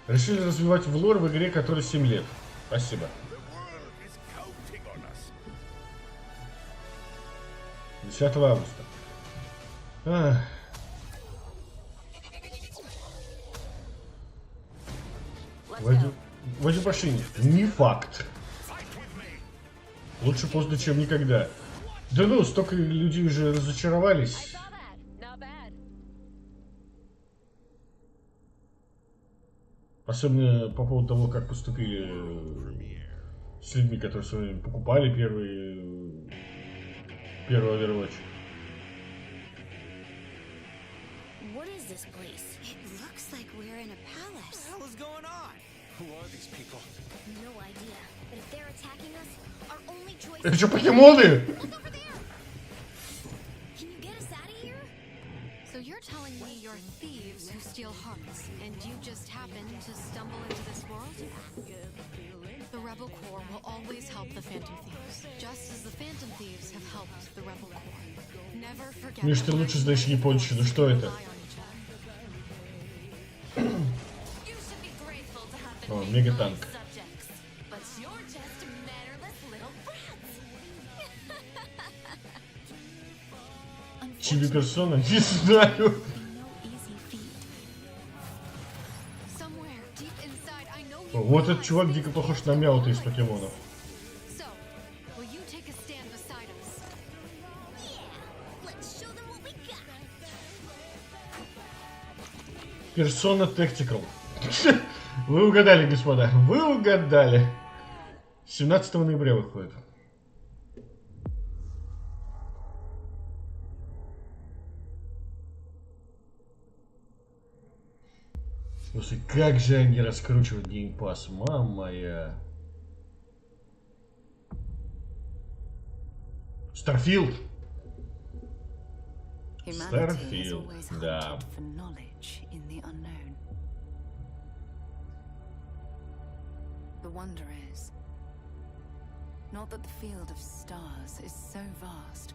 Speaker 1: Решили развивать в лор в игре, которой 7 лет. Спасибо. 10 августа. Вадим Пашинин. Не факт. Лучше поздно, чем никогда. Да ну, столько людей уже разочаровались. Особенно по поводу того, как поступили с людьми, которые в свое время покупали первый Overwatch.
Speaker 14: What is this place? It looks like we're in a palace.
Speaker 19: What the hell is going on? Who are these people?
Speaker 14: No idea. But if they're attacking us, our only choice.
Speaker 1: Это что, покемоны?
Speaker 14: Can you get us out of here? So you're telling me you're thieves who steal hearts, and you just happened to stumble into this world? The Rebel Corps will always help the Phantom Thieves, just as the Phantom Thieves have helped the Rebel Corps. Never forget.
Speaker 1: Миш, ты лучше знаешь японщину. Что это? О, мегатанк. Чиби-персона? Не знаю. Вот этот чувак дико похож на Мяута из покемонов. Персона Tactical. Вы угадали, господа. Вы угадали. 17 ноября выходит. Слушай, как же они раскручивают геймпасс, мама моя. Старфилд. Старфилд, да.
Speaker 4: The wonder is not that the field of stars is so vast,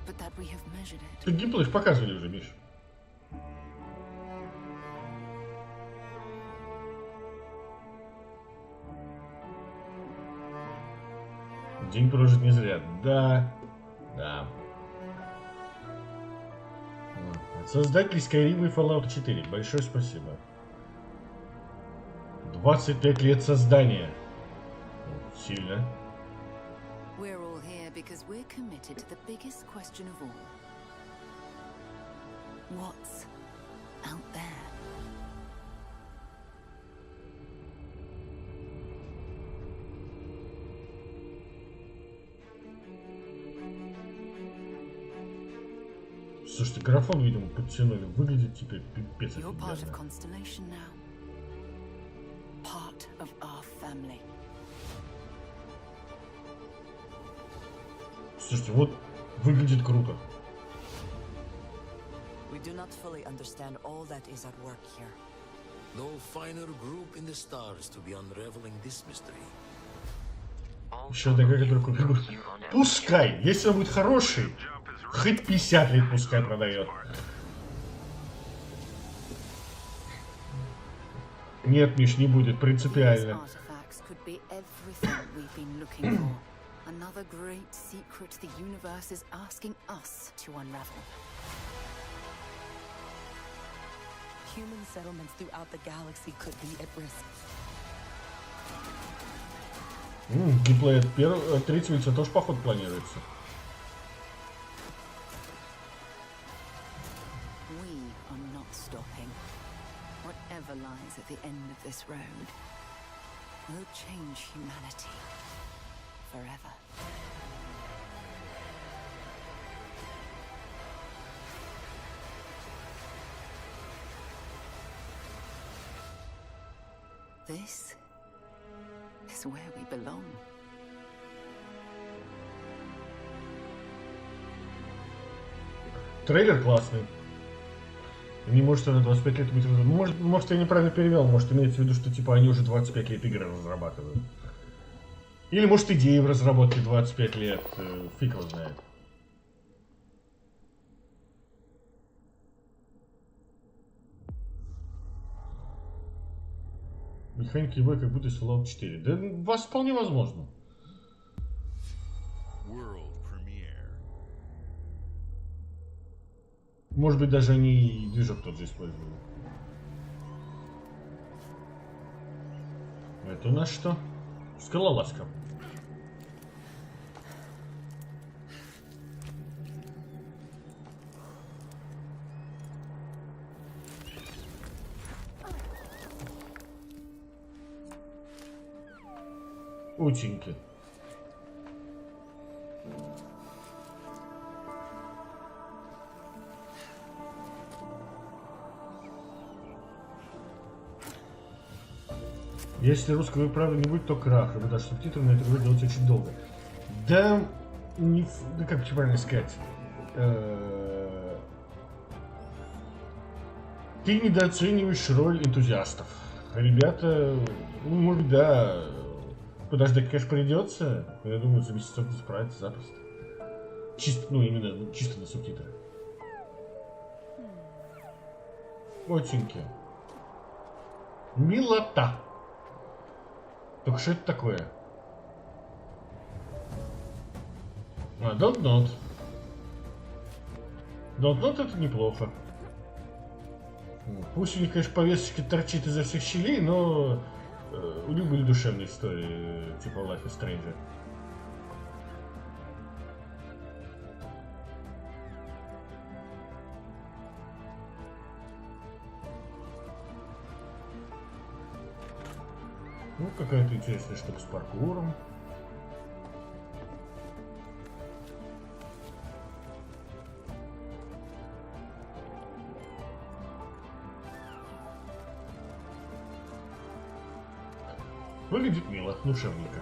Speaker 4: but that we have measured it.
Speaker 1: Тут геймплей показывали уже, Миш. День прожит не зря. Да. Да. От создателей Skyrim и Fallout 4. Большое спасибо. 25 лет создания. Сильно.
Speaker 4: We're all here because we're committed to the biggest question of all. What's out there?
Speaker 1: Слушайте, графон, видимо, подтянули. Выглядит теперь пипец
Speaker 4: You're part of
Speaker 1: офигенно.
Speaker 4: Constellation now. Part of our family.
Speaker 1: Слушайте, вот выглядит круто.
Speaker 20: We do not fully understand all that is at work here.
Speaker 21: No finer group in the stars to be unraveling this mystery.
Speaker 1: Еще одна игра, которую купил. Пускай, если он будет хороший, хоть 50 лет пускай продает. Нет, Миш, не будет, принципиально.
Speaker 4: Another great secret the universe is asking us to unravel.
Speaker 20: Human settlements throughout the galaxy could be at risk.
Speaker 1: Геймплей от третьего лица тоже поход планируется.
Speaker 4: We are not stopping. Whatever lies at the end of this road will change humanity forever. This is where we belong.
Speaker 1: Трейлер классный. Не может она 25 лет быть. Может, я неправильно перевел. Может, имеется в виду, что типа они уже 25 лет игры разрабатывают. Или может идеи в разработке 25 лет. Фиг его знает. Механики боя как будто из Fallout 4. Да, вас вполне возможно. Может быть, даже они и движок тот же использовали. Это у нас что? Скалолазка. Утеньки. Если русского и правда не будет, то крах. И даже субтитры на это будет делать очень долго. Да, не, да как правильно сказать. Ты недооцениваешь роль энтузиастов. Ребята, ну, может быть, да, подождать, конечно, придется. Но я думаю, за месяцок справиться запросто. Чисто, ну, именно чисто на субтитры. Отеньки. Милота. Только что это такое? А, Don't Not. Don't Not это неплохо. Пусть у них, конечно, повесточка торчит изо всех щелей, но у них были душевные истории, типа Life is Strange. Ну, какая-то интересная штука с паркуром. Выглядит мило, душевненько.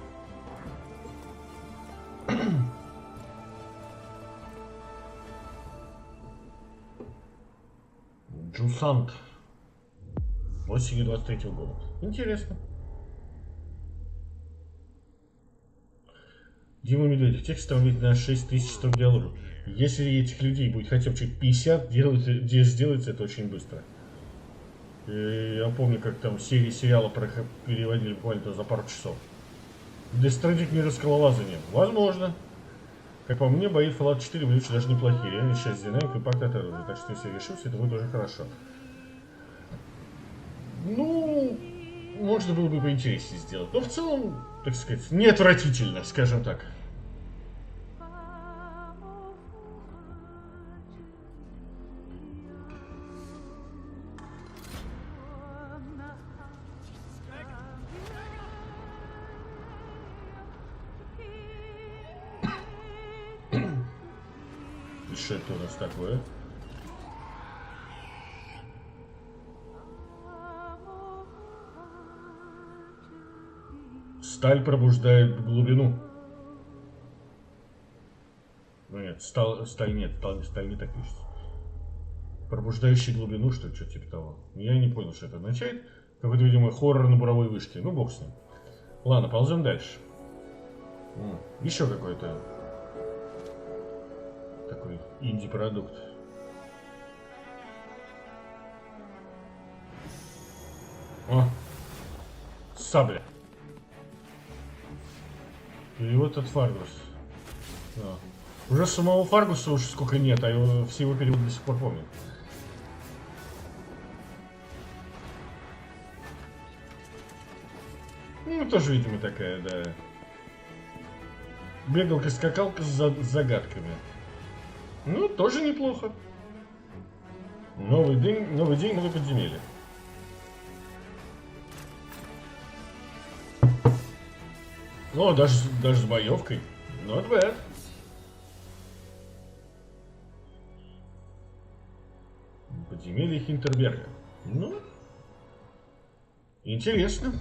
Speaker 1: Джусант. осенью 23 года. Интересно. Дима Медведев. Текст стал ведь на 6000 строк диалога. Если этих людей будет хотя бы чуть 50, сделается это очень быстро. И я помню, как там серии сериала переводили буквально за пару часов. Death Stranding не расколовазание. Возможно. Как по мне, бои Fallout 4 были даже неплохие. Реально часть динамик и импакт от оружия. Так что если решился, это будет тоже хорошо. Ну, можно было бы поинтереснее сделать. Но в целом, так сказать, не отвратительно, скажем так. Что это у нас такое? Сталь пробуждает глубину. Ну нет, сталь нет, сталь не так пишется. Пробуждающий глубину, что ли, что-то типа того. Я не понял, что это означает. Какой-то, видимо, хоррор на буровой вышке. Ну, бог с ним. Ладно, ползем дальше. Еще какой-то такой инди-продукт. О! Сабля. Перевод от Фаргус. Уже самого Фаргуса уж сколько нет, а все его переводы до сих пор помнят. Ну, тоже, видимо, такая, да. Бегалка-скакалка с загадками. Ну, тоже неплохо. Новый день, новое подземелье. Ну, даже с боевкой. Not bad. Подземелье Хинтерберга. Ну, интересно.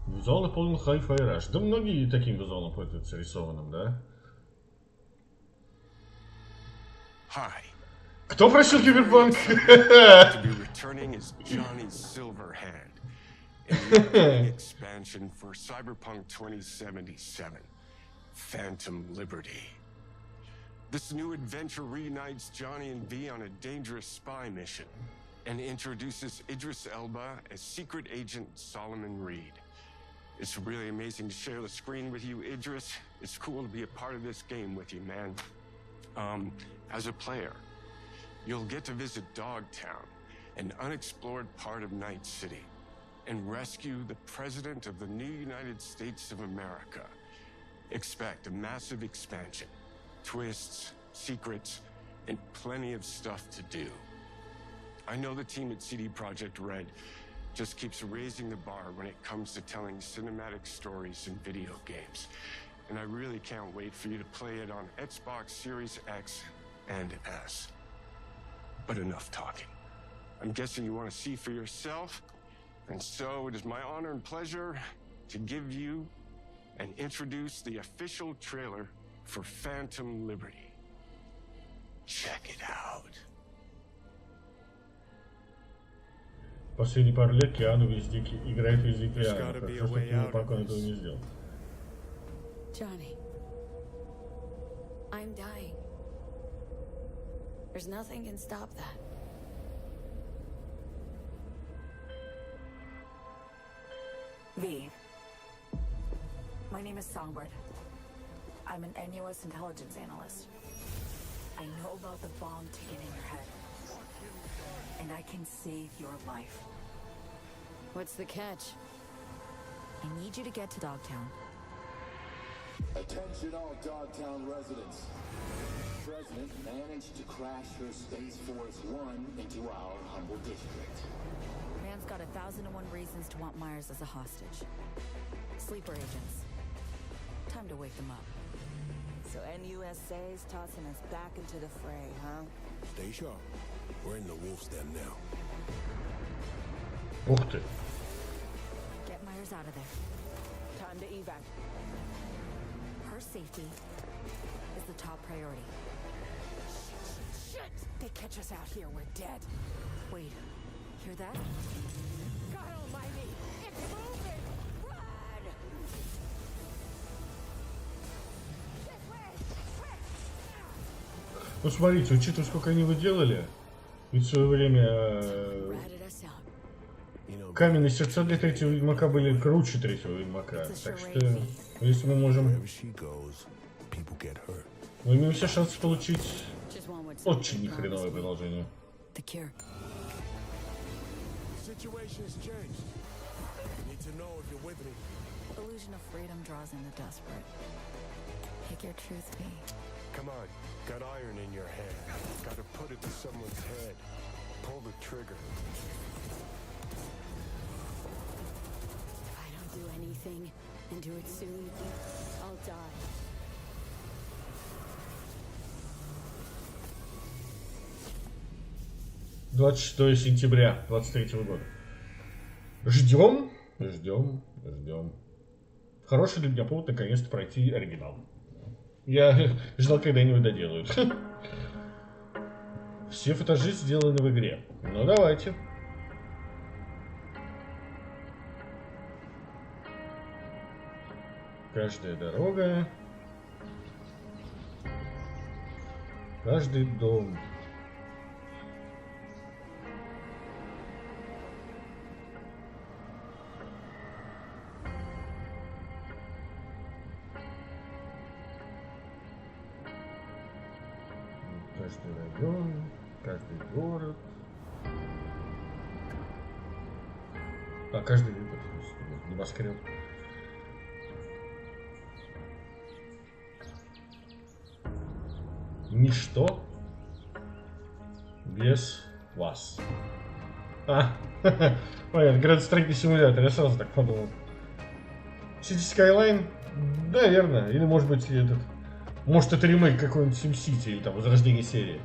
Speaker 1: Визуал наполнен Hi-Fi Rush. Да многие таким визуалом пользуются рисованным, да?
Speaker 6: Hi.
Speaker 1: Кто просил Киберпанк?
Speaker 6: To be returning is Johnny Silverhand in the expansion for Cyberpunk 2077, Phantom Liberty. This new adventure reunites Johnny and V on a dangerous spy mission and introduces Idris Elba as secret agent Solomon Reed. It's really amazing to share the screen with you, Idris. It's cool to be a part of this game with you, man. As a player, you'll get to visit Dogtown, an unexplored part of Night City, and rescue the President of the new United States of America. Expect a massive expansion, twists, secrets, and plenty of stuff to do. I know the team at CD Projekt Red just keeps raising the bar when it comes to telling cinematic stories in video games. And I really can't wait for you to play it on Xbox Series X and S. But enough talking. I'm guessing you want to see for yourself, and so it is my honor and pleasure to give you and introduce the official trailer for Phantom Liberty. Check it out.
Speaker 1: Последние пару лет Киану везде играет везде Киану. Хорошо, что Киберпанк он этого не сделал.
Speaker 4: Johnny, I'm dying. There's nothing can stop that.
Speaker 20: V. My name is Songbird. I'm an NUS intelligence analyst. I know about the bomb ticking in your head. And I can save your life.
Speaker 4: What's the catch? I need you to get to Dogtown.
Speaker 5: Attention all Dogtown residents. The President managed to crash her Space Force One into our humble district.
Speaker 4: Man's got 1,001 reasons to want Myers as a hostage. Sleeper agents. Time to wake them up.
Speaker 20: So NUSA's tossing us back into the fray, huh?
Speaker 9: Stay sharp. We're in the wolf's den now.
Speaker 1: Ух ты.
Speaker 4: Get Myers out of there.
Speaker 20: Time to evac.
Speaker 4: Her safety is the top priority.
Speaker 20: Shit! They catch us out here, we're dead.
Speaker 4: Wait, hear that?
Speaker 20: Got
Speaker 1: Ну смотрите, учитывая, сколько они выделали, ведь в свое время каменные сердца для третьего Ведьмака были круче третьего Ведьмака. Так что, если мы можем... Мы имеем все шансы получить очень нехреновое продолжение.
Speaker 4: Illusion of freedom draws in the desperate. Pick your truth, V.
Speaker 19: Come on, got iron in your hand. Gotta put it to someone's head. Pull the trigger.
Speaker 4: If I don't do anything, and do it soon, I'll die.
Speaker 1: «26 сентября 23 года. Ждем, ждем, ждем. Хороший для меня повод наконец-то пройти оригинал. Я ждал, когда они его доделают. Все футажи сделаны в игре. Ну давайте. Каждая дорога. Каждый дом. Каждый район, каждый город. А каждый вид, небоскреб. Ничто без вас. Понятно, градостроительный симулятор, я сразу так подумал. City Skyline? Да, верно. Или может быть этот... Может это ремейк какой-нибудь SimCity или там возрождение серии.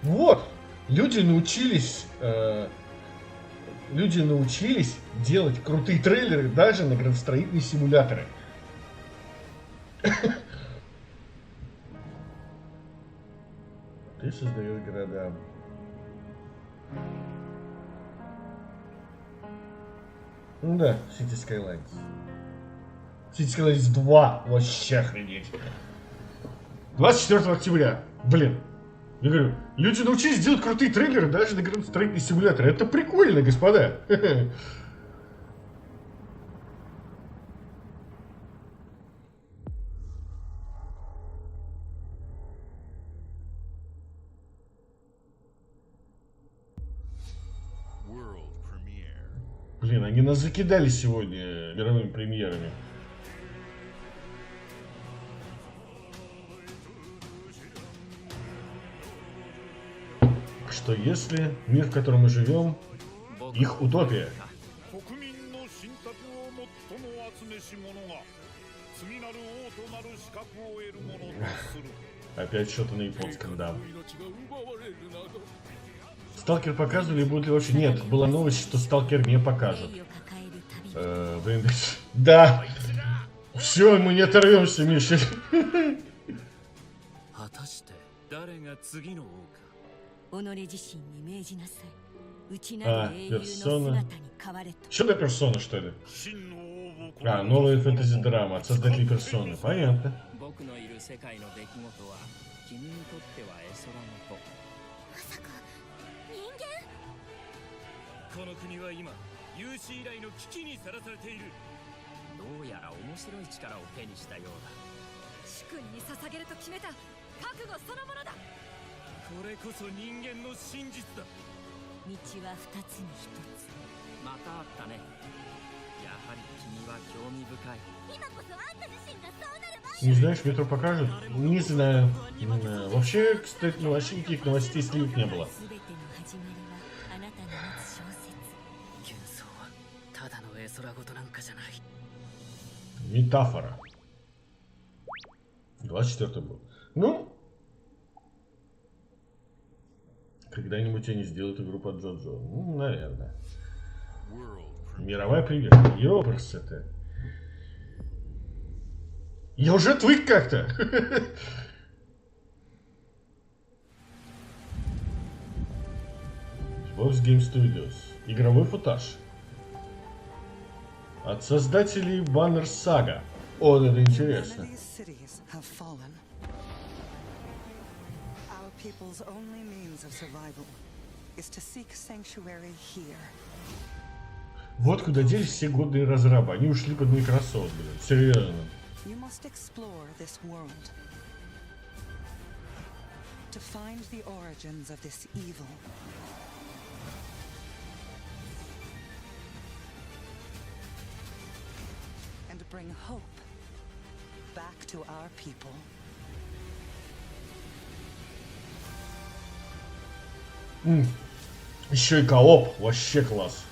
Speaker 1: Вот! Люди научились делать крутые трейлеры даже на градостроительные симуляторы. Ты создаешь города. Ну да, City Skylines. City Skylines 2. Вообще охренеть. 24 октября. Блин. Я говорю, люди научились делать крутые трейлеры даже на градостроительные симуляторы. Это прикольно, господа. Блин, они нас закидали сегодня мировыми премьерами. Что если мир, в котором мы живем, их утопия? Опять что-то на японском, да. Сталкер показывали, будет ли вообще? Нет, была новость, что Сталкер не покажут. Да! Все, мы не оторвемся, Миша. Персона. Что за персона, что ли? А, новая фэнтези-драма от создателей персоны. Понятно. Не знаешь, метро покажут? Не знаю. Вообще, кстати, вообще никаких новостей сливок не было. Метафора. 24 год. Ну, когда-нибудь они сделают игру под Джоджо. Ну, наверное. Мировая премьера. Ёпрс это. Я уже отвык как-то. Xbox Game Studios. Игровой футаж. От создателей Banner Saga. О, это интересно.
Speaker 11: Our people's only means of survival is to seek sanctuary here.
Speaker 1: Вот куда делись все годные разрабы. Они ушли под Microsoft, блин. Серьезно.
Speaker 11: You must explore this world to find the origins of this evil. And bring hope back to our people.
Speaker 1: Еще и кооп. Вообще класс.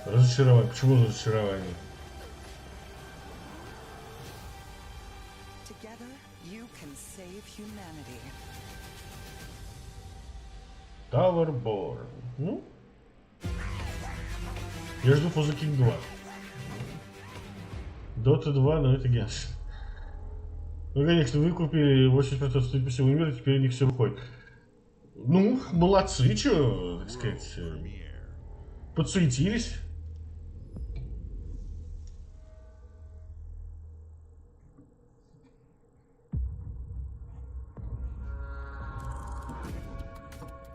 Speaker 1: Разочарование. Почему разочарование?
Speaker 11: Together, you can save humanity.
Speaker 1: Towerborn. Ну? Я жду For the King 2. Dota 2, но это Геншин. Ну, конечно, вы купили 80% студий по всему миру, теперь у них все выходит. Ну, молодцы, что, так сказать, подсуетились.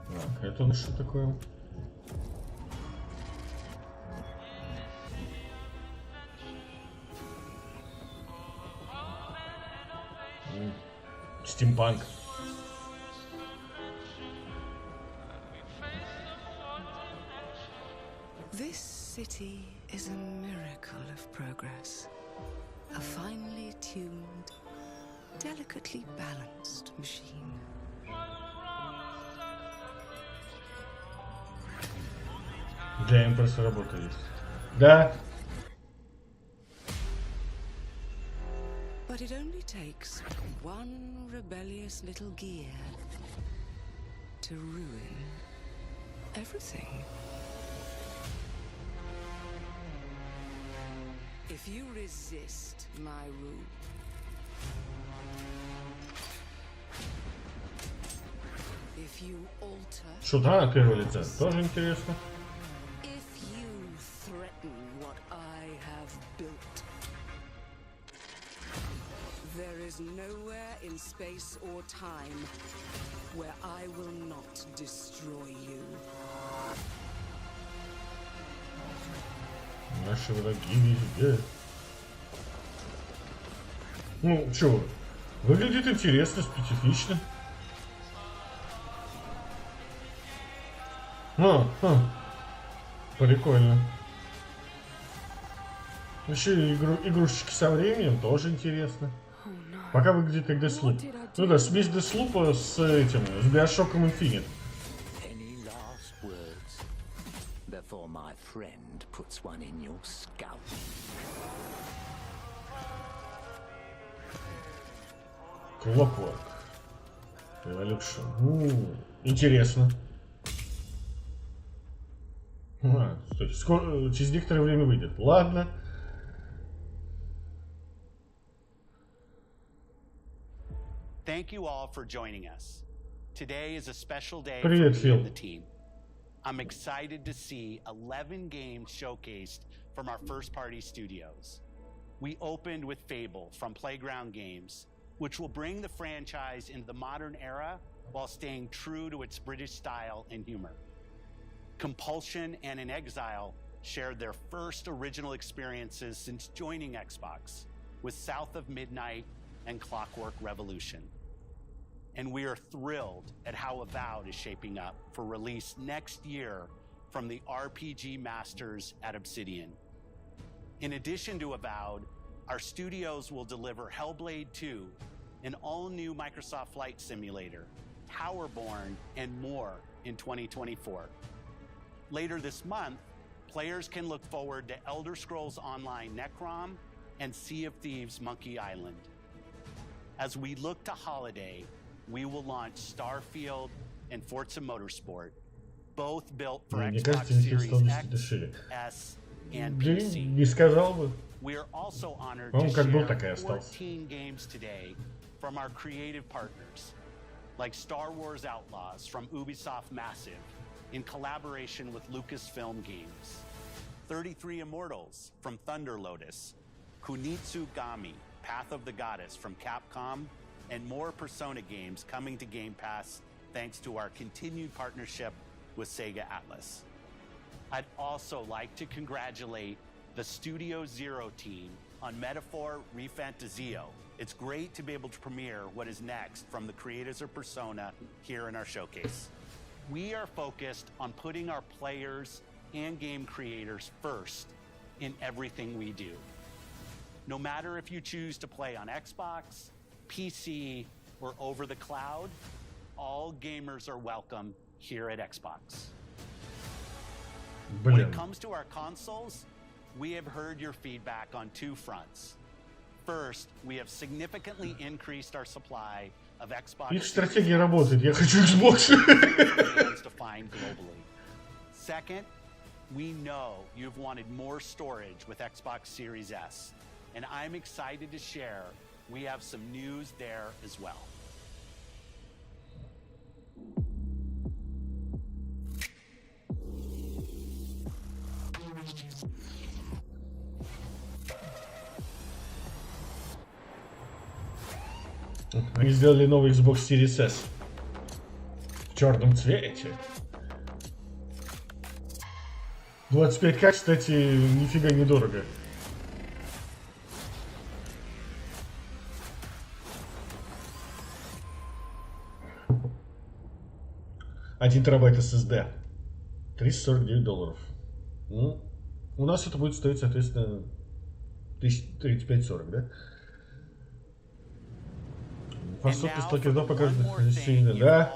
Speaker 1: Так, это у нас что такое? Стимпанк.
Speaker 4: This city is a miracle of progress. A finely tuned, delicately balanced machine.
Speaker 1: Для Эмпреса работа есть. Да.
Speaker 4: But it only takes one rebellious little gear to ruin everything. If you resist my rule, if you alter,
Speaker 1: Шута на первое лице. Тоже интересно.
Speaker 4: if you threaten what I have built, there is nowhere in space or time where I will not destroy you.
Speaker 1: Наши враги везде. Ну, чё, выглядит интересно, специфично. Прикольно. Еще и игрушечки со временем тоже интересно. Пока выглядит как Deathloop. Ну да, смесь Deathloop с этим, с Bioshock Infinite.
Speaker 21: Any last words before my friend puts one in your scalp?
Speaker 1: Clockwork. Revolution. Интересно. Кстати, скоро, через некоторое время выйдет. Ладно.
Speaker 2: Thank you all for joining us. Today is a special day
Speaker 1: Привет,
Speaker 2: for me
Speaker 1: Фил.
Speaker 2: and the team. I'm excited to see 11 games showcased from our first-party studios. We opened with Fable from Playground Games, which will bring the franchise into the modern era while staying true to its British style and humor. Compulsion and In Exile shared their first original experiences since joining Xbox with South of Midnight and Clockwork Revolution. And we are thrilled at how Avowed is shaping up for release next year from the RPG masters at Obsidian. In addition to Avowed, our studios will deliver Hellblade 2, an all-new Microsoft Flight Simulator, Towerborn, and more in 2024. Later this month, players can look forward to Elder Scrolls Online Necrom and Sea of Thieves Monkey Island. As we look to holiday, we will launch Starfield and Forza Motorsport, both built for Xbox Series X, S, and PC.
Speaker 1: Не сказал бы.
Speaker 2: We are also honored
Speaker 1: Он
Speaker 2: to
Speaker 1: как был,
Speaker 2: share
Speaker 1: так и остался.
Speaker 2: 14 games today from our creative partners, like Star Wars Outlaws from Ubisoft Massive in collaboration with Lucasfilm Games, 33 Immortals from Thunder Lotus, Kunitsu Gami, Path of the Goddess from Capcom, and more Persona games coming to Game Pass thanks to our continued partnership with Sega Atlas. I'd also like to congratulate the Studio Zero team on Metaphor Refantazio. It's great to be able to premiere what is next from the creators of Persona here in our showcase. We are focused on putting our players and game creators first in everything we do. No matter if you choose to play on Xbox, PC, or over the cloud, all gamers are welcome here at Xbox. When it comes to our consoles, we have heard your feedback on two fronts. First, we have significantly increased our supply of Xbox.
Speaker 1: Их стратегия работает. Я хочу Xbox.
Speaker 2: Second, we know you've wanted more storage with Xbox Series S, and I'm excited to share we have some news there as well.
Speaker 1: Они сделали новый Xbox Series S в черном цвете. 25к, кстати, нифига недорого. $1 терабайт SSD. $349. Ну, у нас это будет стоить, соответственно, 35-40, да? Фасовки сталкер 2 покажут сильно, да?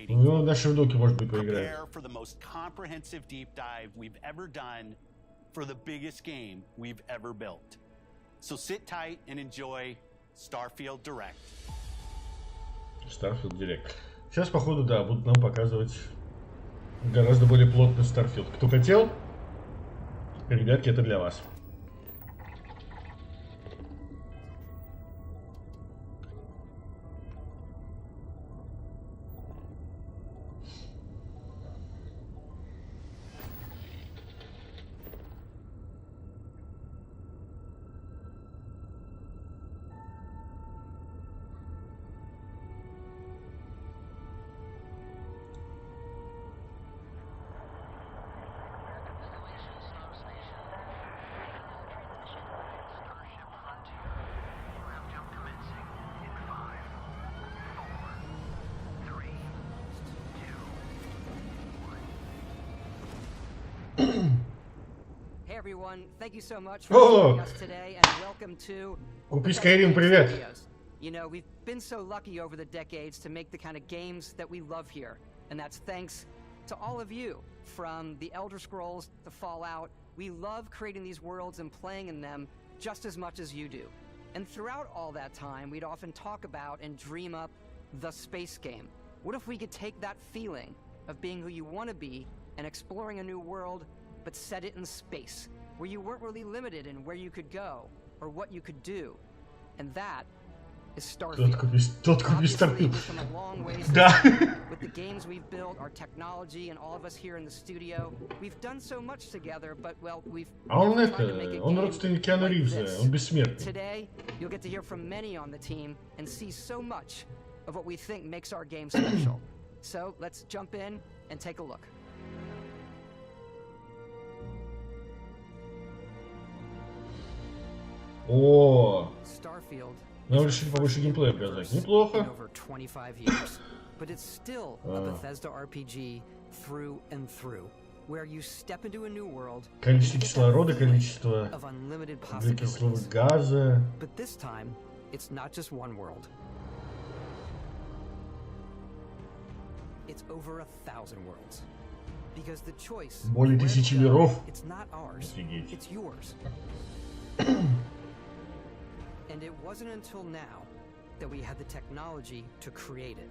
Speaker 1: Ну, наши внуки, может быть, поиграют. Starfield Direct. Сейчас, походу, да, будут нам показывать гораздо более плотный Starfield. Кто хотел? Ребятки, это для вас.
Speaker 3: Everyone, thank you so much for joining us today and welcome to
Speaker 1: Купи Skyrim, привет.
Speaker 3: You know, we've been so lucky over the decades to make the kind of games that we love here, and that's thanks to all of you. From the Elder Scrolls to Fallout, we love creating these worlds and playing in them just as much as you do. And throughout all that time, we'd often talk about and dream up the space game. What if we could take that feeling of being who you want to be and exploring a new world, but set it in space, where you weren't really limited in where you could go or what you could do. And that is Starfield.
Speaker 1: Тот купи Starfield.
Speaker 3: We've come a long ways
Speaker 1: Да.
Speaker 3: with the games we've built, our technology, and all of us here in the studio. We've done so much together, but well, we've
Speaker 1: Он это, он родственник Киану Ривза, он бессмертный.
Speaker 3: Today, you'll get to hear from many on the team and see so much of what we think makes our game special. So let's jump in and take a look.
Speaker 1: О,
Speaker 3: Starfield.
Speaker 1: нам решили побольше геймплея показать. Неплохо.
Speaker 3: Over 25 years, but it's still a Bethesda RPG through and through, where you step into a new world.
Speaker 1: Количество кислорода, количество углекислого газа.
Speaker 3: But this time, it's not just one world. It's over 1,000 worlds. Because the choice,
Speaker 1: Более 1000 миров.
Speaker 3: it's not ours,
Speaker 1: Офигеть.
Speaker 3: it's yours. And it wasn't until now that we had the technology to create it.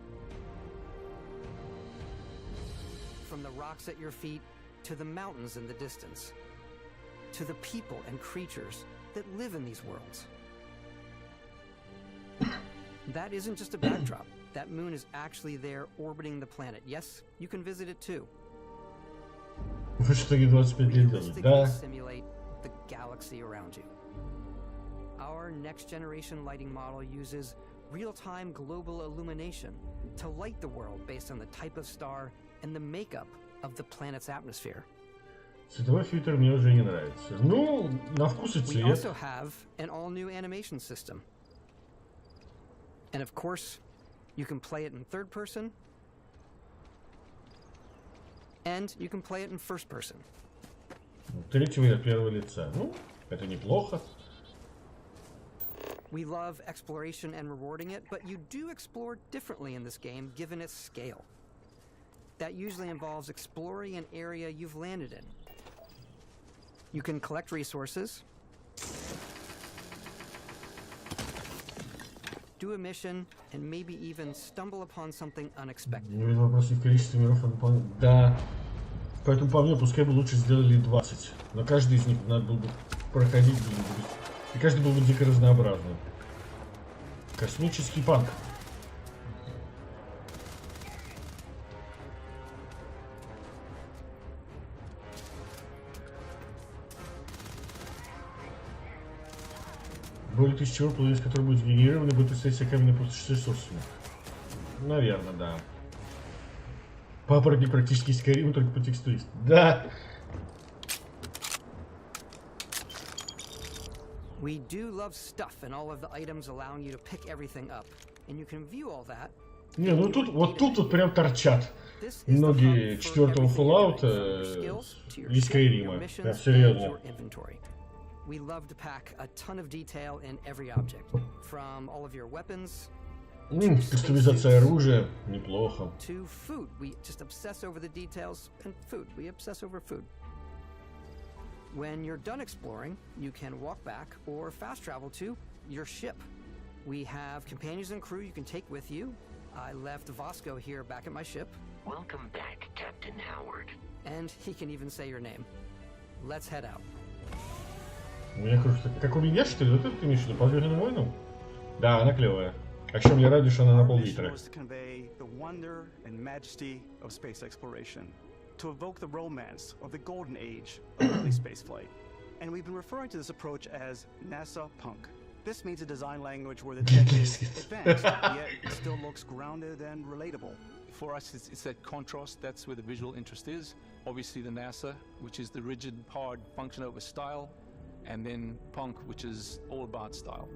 Speaker 3: From the rocks at your feet to the mountains in the distance, to the people and creatures that live in these worlds. That isn't just a backdrop. That moon is actually there orbiting the planet. Yes, you can visit it too.
Speaker 1: Вы что, не 25 лет делали?
Speaker 3: Realistically
Speaker 1: Да.
Speaker 3: simulate the galaxy around you. Our next generation lighting model uses real-time global illumination to light the world based on the type of star and the makeup of the planet's atmosphere.
Speaker 1: Цветовой фильтр мне уже не нравится. Ну, на вкус и
Speaker 3: We
Speaker 1: цвет.
Speaker 3: also have an all-new animation system. And of course, you can play it in third person, and you can play it in first person.
Speaker 1: Третьего и от первого лица. Ну, это неплохо.
Speaker 3: We love exploration and rewarding it, but you do explore differently in this game given its scale. That usually involves exploring an area you've landed in. You can collect resources, do a mission, and maybe even stumble upon something unexpected.
Speaker 1: Не вижу вопроса в количестве миров. Да. Поэтому по мне, пускай бы лучше сделали 20. Но каждый из них надо было бы проходить. И каждый был бы дико разнообразным. Космический панк. Более 1000 миров, из которых будет сгенерированы, будет исследовать каменные пустоши с ресурсами. Наверное, да. Папоротник практически Skyrim, только по текстуристу. Да!
Speaker 3: We do love stuff and all of the items allowing you to pick everything up. And you can view all that.
Speaker 1: Не, ну тут, вот прям торчат многие четвертого Fallout и Skyrim. Прям серьезно.
Speaker 3: We love to pack a ton of detail in every object, from all of your weapons
Speaker 1: Кастомизация оружия неплохо.
Speaker 3: to food. We just obsess over the details and food. We obsess over food. When you're done exploring, you can walk back or fast travel to your ship. We have companions and crew you can take with you. I left Vasco here back at my ship.
Speaker 21: Welcome back, Captain Howard.
Speaker 3: And he can even say your name. Let's head out.
Speaker 1: У меня кажется, как у меня, что ли? Вот это ты имеешь в виду? Подверженным войнам? Да, она клевая. О чем я радуюсь, что она на пол-литра.
Speaker 7: Was to convey the wonder and majesty of space exploration, to evoke the romance of the golden age of early spaceflight. And we've been referring to this approach as NASA Punk. This means a design language where the tech is advanced, yet it still looks grounded and relatable.
Speaker 22: For us, it's that contrast. That's where the visual interest is. Obviously, the NASA, which is the rigid, hard function over style, and then Punk, which is all about style.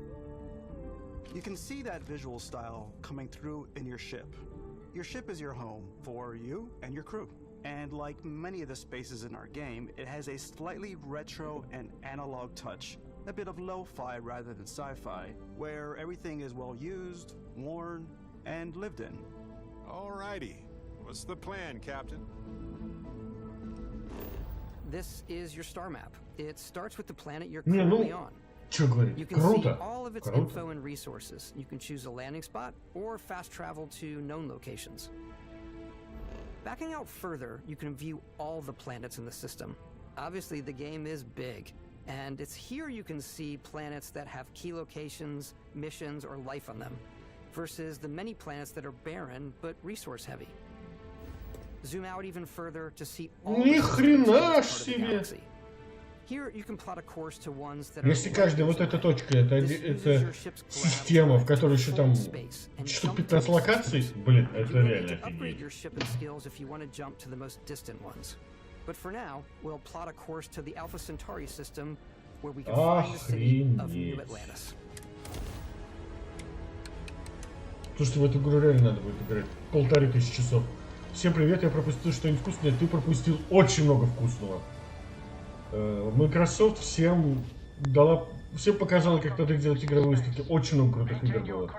Speaker 7: You can see that visual style coming through in your ship. Your ship is your home for you and your crew. And like many of the spaces in our game, it has a slightly retro and analog touch. A bit of lo-fi rather than sci-fi, where everything is well used, worn, and lived in.
Speaker 23: Alrighty. What's the plan, Captain?
Speaker 3: This is your star map. It starts with the planet you're
Speaker 1: Не, ну,
Speaker 3: currently on.
Speaker 1: что говорить,
Speaker 3: You can see
Speaker 1: круто,
Speaker 3: all of its
Speaker 1: круто.
Speaker 3: info and resources. You can choose a landing spot or fast travel to known locations. Backing out further, you can view all the planets in the system. Obviously, the game is big, and it's here you can see planets that have key locations, missions, or life on them, versus the many planets that are barren but resource heavy. Zoom out even further to see all
Speaker 1: Ни
Speaker 3: the systems in
Speaker 1: хрена
Speaker 3: this part of the
Speaker 1: себе!
Speaker 3: galaxy. Here you can plot a course to ones that are
Speaker 1: Если каждая вот эта точка, это система, в которой еще там штук 15 локаций, блин, это реально
Speaker 3: upgrade
Speaker 1: офигеть.
Speaker 3: your ship and skills if you want to jump to the most distant ones. But for now, we'll plot a course to the Alpha Centauri system where we can find the city of New
Speaker 1: Охренеть.
Speaker 3: Atlantis.
Speaker 1: Слушайте, в эту игру реально надо будет играть 1500 часов. Всем привет, я пропустил что-нибудь вкусное, ты пропустил очень много вкусного. Microsoft всем показала, как надо делать игровые выставки. Очень много крутых игр было.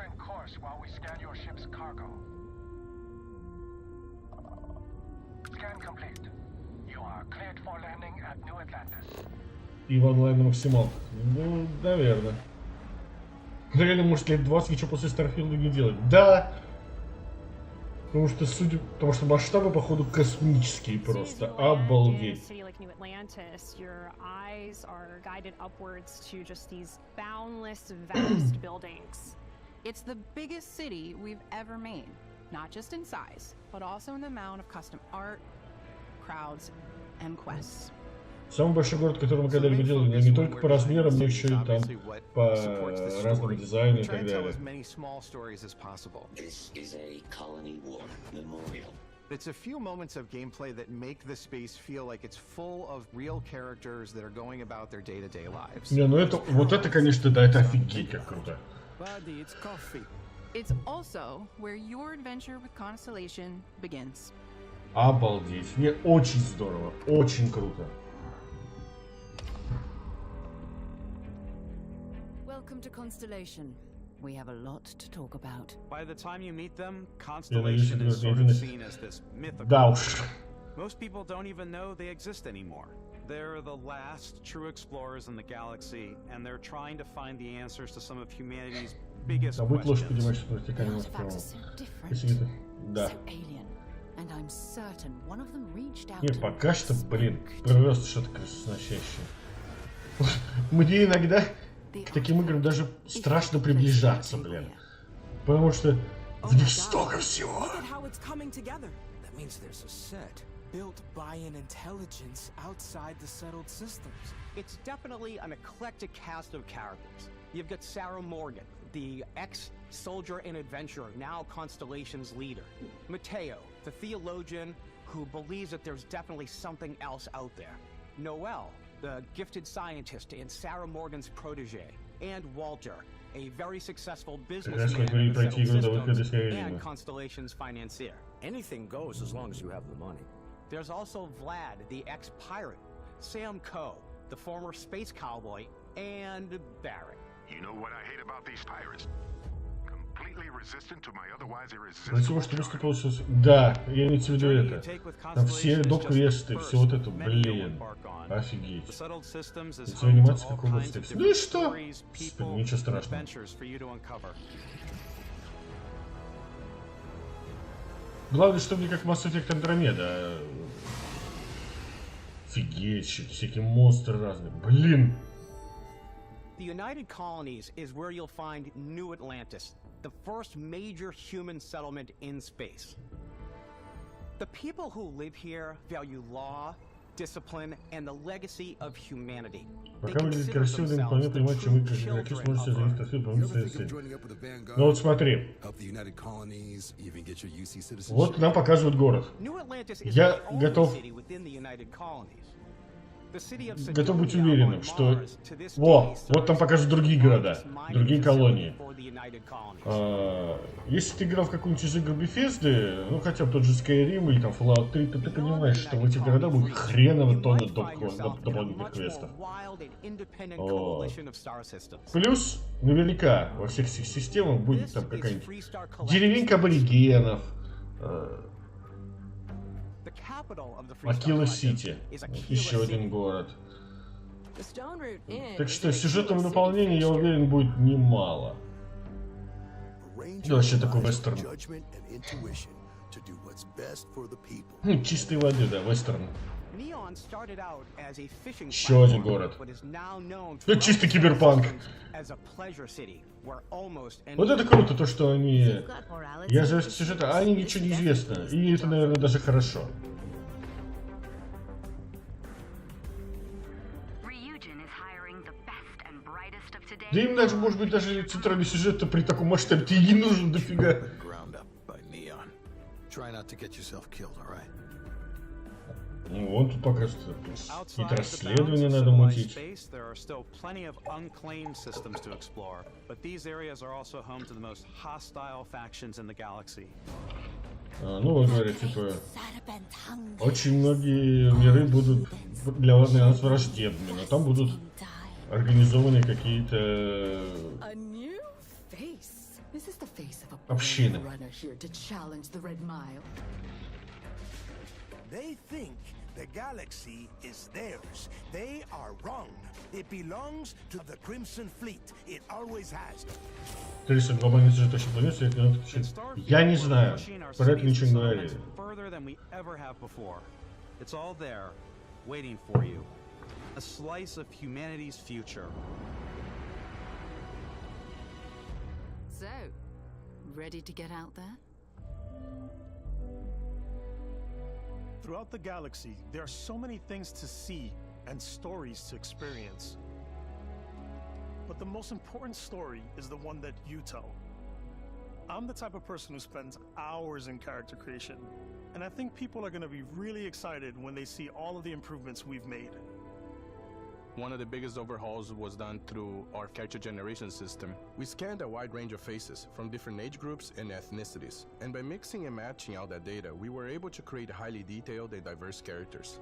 Speaker 1: И в онлайн на максималках. Ну, наверное. Реально, может, лет 20 ничего после Старфилда не делать. Да! Потому что масштабы, походу, космические просто. Обалдеть.
Speaker 8: Your eyes are guided upwards to just these boundless, vast buildings. It's the biggest city we've ever made, not just in size, but also in the amount of custom art, crowds, and quests.
Speaker 1: Самый большой город, который мы когда-либо делали, но не только по размерам, но еще и там по разному дизайну и так далее.
Speaker 10: It's a few moments of gameplay that make the space feel like it's full of real characters that are going about their day-to-day lives.
Speaker 1: Не, ну это, вот это, конечно, да, это офигеть как круто.
Speaker 8: It's also where your adventure with Constellation begins.
Speaker 1: Обалдеть. Не, очень здорово, очень круто.
Speaker 4: Welcome to Constellation. We have a lot to talk about.
Speaker 7: By the time you meet them, Constellation is sort of seen as this mythical. Most people don't even know they exist anymore. They're the last true explorers in the galaxy, and they're trying to find the answers to some of humanity's biggest questions.
Speaker 1: Да.
Speaker 4: And I'm certain one of them reached out.
Speaker 1: Не, пока что, блин, просто что-то краснощащее. Мне иногда к таким играм даже страшно приближаться, блин. Потому что в них столько всего.
Speaker 12: That means there's a set built by an intelligence outside the settled systems.
Speaker 24: It's definitely an eclectic cast of characters. You've got Sarah Morgan, the ex-soldier and adventurer, now Constellation's leader. Mateo, the theologian who believes that there's definitely something else out there. Noel, the gifted scientist and Sarah Morgan's protege. And Walter, a very successful businessman in the settled systems and Constellation's financier.
Speaker 12: Anything goes as long as you have the money.
Speaker 24: There's also Vlad, the ex-pirate, Sam Coe, the former space cowboy, and Barrett.
Speaker 9: You know what I hate about these pirates? Completely resistant to my otherwise
Speaker 1: Спасибо, что выступил сейчас. Да, я имею в виду это. Там все доп-квесты, все вот это, блин. Офигеть. Это анимация как область. Ну и что? Господи, ничего страшного. Главное, что мне как Mass Effect Andromeda. Офигеть, всякие монстры разные. Блин.
Speaker 24: The United Colonies is where you'll find New Atlantis, the first major human settlement in space. The people who live here value law, discipline, and the legacy of humanity.
Speaker 1: Пока выглядит красиво, да не вполне понимать, чем вы, как игроки, сможете зависеть от фильма, помимо своей цели. Ну вот смотри. Вот нам показывают город. Я готов быть уверенным, что... вот там покажут другие города, другие колонии. Если ты играл в какую-нибудь из игр Bethesda, ну хотя бы тот же Skyrim или там Fallout 3, то ты понимаешь, что в этих городах будет хреново тонна дополнительных квестов. Плюс, наверняка, во всех системах будет там какая-нибудь деревенька аборигенов, Акила-Сити, еще один город. Так что сюжетного наполнения, я уверен, будет немало. Вообще такой вестерн. Чистой воды, да, вестерн. Еще один город. Ну, чисто киберпанк. Вот это круто, то, что они... Я за сюжета, а они ничего не известно. И это, наверное, даже хорошо. Да им даже, может быть, даже центральный сюжет при таком масштабе тебе не нужен дофига. Ну, вон тут показывается, какие-то расследования надо мутить. Ну, вот говорят, типа, очень многие миры будут для нас враждебными, но там будут организованы какие-то общины.
Speaker 12: They think
Speaker 15: The galaxy is theirs. They are wrong. It belongs to the Crimson Fleet. It always has.
Speaker 1: То есть глобальный сюжет точно планируется, я не знаю, про это ничего не говорили.
Speaker 7: Further than we ever have before. It's all there, waiting for you. A slice of humanity's future.
Speaker 4: So, ready to get out there?
Speaker 16: Throughout the galaxy, there are so many things to see and stories to experience. But the most important story is the one that you tell. I'm the type of person who spends hours in character creation, and I think people are going to be really excited when they see all of the improvements we've made.
Speaker 22: One of the biggest overhauls was done through our character generation system.
Speaker 17: We scanned a wide range of faces from different age groups and ethnicities, and by mixing and matching all that data, we were able to create highly detailed and diverse characters.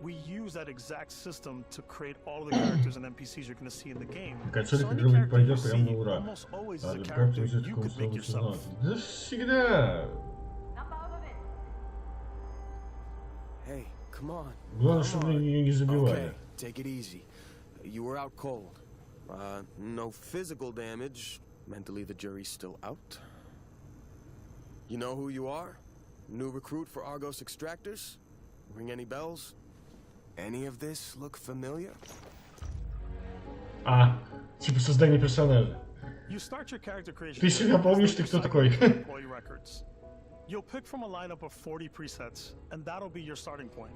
Speaker 16: We use that exact system to create all of the characters and NPCs you're going to see in the game.
Speaker 1: Концовка игры пойдет прямо на ура. А как везет к условию сезона? Да всегда.
Speaker 12: Hey, come on.
Speaker 1: Главное, чтобы ее не забивали.
Speaker 12: Take it easy. You were out cold. No physical damage. Mentally, the jury's still out. You know who you are? New recruit for Argos Extractors? Ring any bells? Any of this look familiar?
Speaker 1: А, типа создание персонажа. Ты себя помнишь, ты кто такой?
Speaker 16: You'll pick from a lineup of 40 presets, and that'll be your starting point.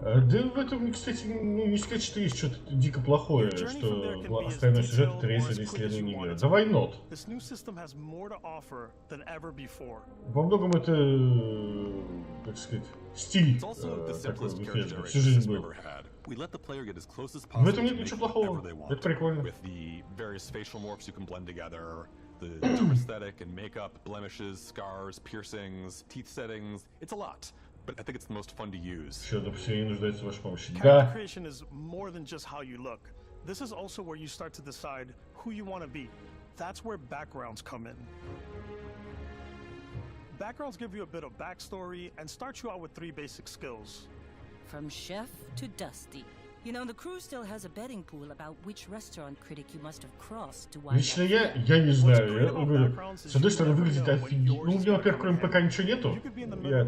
Speaker 1: Да в этом, кстати, не сказать, что есть что-то дико плохое, что остальной сюжет — это рейсовое исследование мира. Да why not? Во многом это, так сказать, стиль такой Bethesda, всю жизнь был. В этом нет ничего плохого, это прикольно.
Speaker 18: The derm aesthetic and makeup, blemishes, scars, piercings, teeth settings, it's a lot. But I think it's the most fun to use.
Speaker 16: Character creation is more than just how you look. This is also where you start to decide who you want to be. That's where backgrounds come in. Backgrounds give you a bit of backstory and start you out with 3 basic skills.
Speaker 11: From chef to Dusty. You know, the crew still has a betting pool about which restaurant critic you must have crossed to wind
Speaker 1: Лично я не знаю. Я говорю, с одной стороны, выглядит офигенно. Ну, у меня, во-первых, кроме ПК ничего нету. Я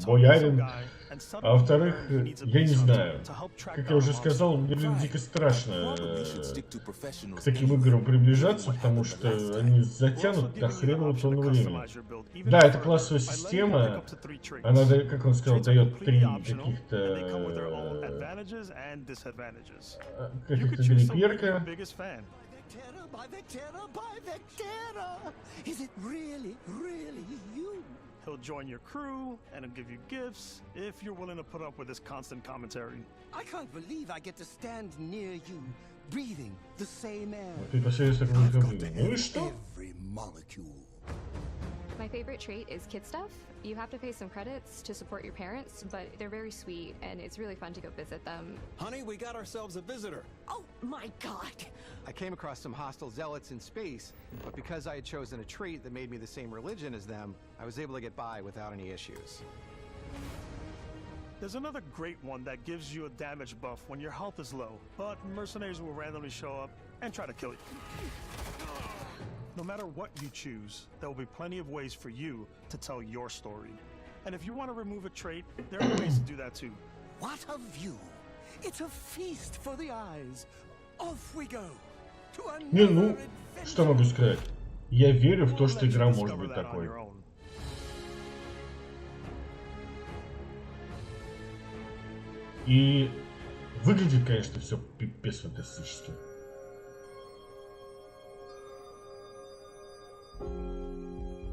Speaker 1: боярин. А во-вторых, я не знаю. Как я уже сказал, мне, блин, дико страшно к таким играм приближаться, потому что они затянут до хренового тонну времени. Да, это классовая система. Она, как он сказал, дает 3 каких-то...
Speaker 16: and disadvantages.
Speaker 1: You could choose someone you're the
Speaker 16: biggest fan.
Speaker 15: Is it really you?
Speaker 16: He'll join your crew and he'll give you gifts if you're willing to put up with his constant commentary.
Speaker 25: I can't believe I get to stand near you, breathing the same air.
Speaker 15: Every molecule.
Speaker 26: My favorite trait is kid stuff. You have to pay some credits to support your parents, but they're very sweet, and it's really fun to go visit them.
Speaker 12: Honey, we got ourselves a visitor.
Speaker 25: Oh my god!
Speaker 10: I came across some hostile zealots in space, but because I had chosen a trait that made me the same religion as them, I was able to get by without any issues.
Speaker 16: There's another great one that gives you a damage buff when your health is low, but mercenaries will randomly show up and try to kill you. No matter what you choose, there will be plenty of ways for you to tell your story. And if you want to remove a trait, there are ways to do that too.
Speaker 25: What a view! It's a feast for the eyes. Off we go to
Speaker 1: Не, ну, что могу сказать? Я верю в то, что игра может быть такой. И выглядит, конечно, все пипец фантастически.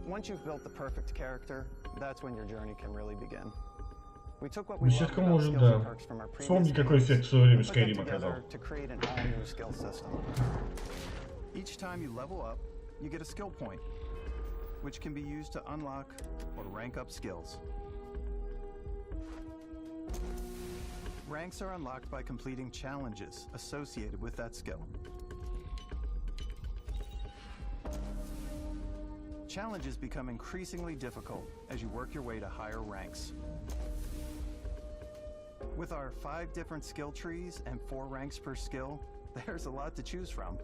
Speaker 7: Once you've built the perfect character, that's when your journey can really begin. We took what we
Speaker 1: Беседка может, да. Вспомни, какой эффект в свое время Skyrim оказал.
Speaker 7: to create an all-new skill system. Each time you level up, you get a skill point, which can be used to unlock or rank up skills. Ranks are unlocked by completing challenges associated with that skill. Challenges become increasingly difficult as you work your way to higher ranks. With our 5 different skill trees and 4 ranks per skill, there's a lot to choose from.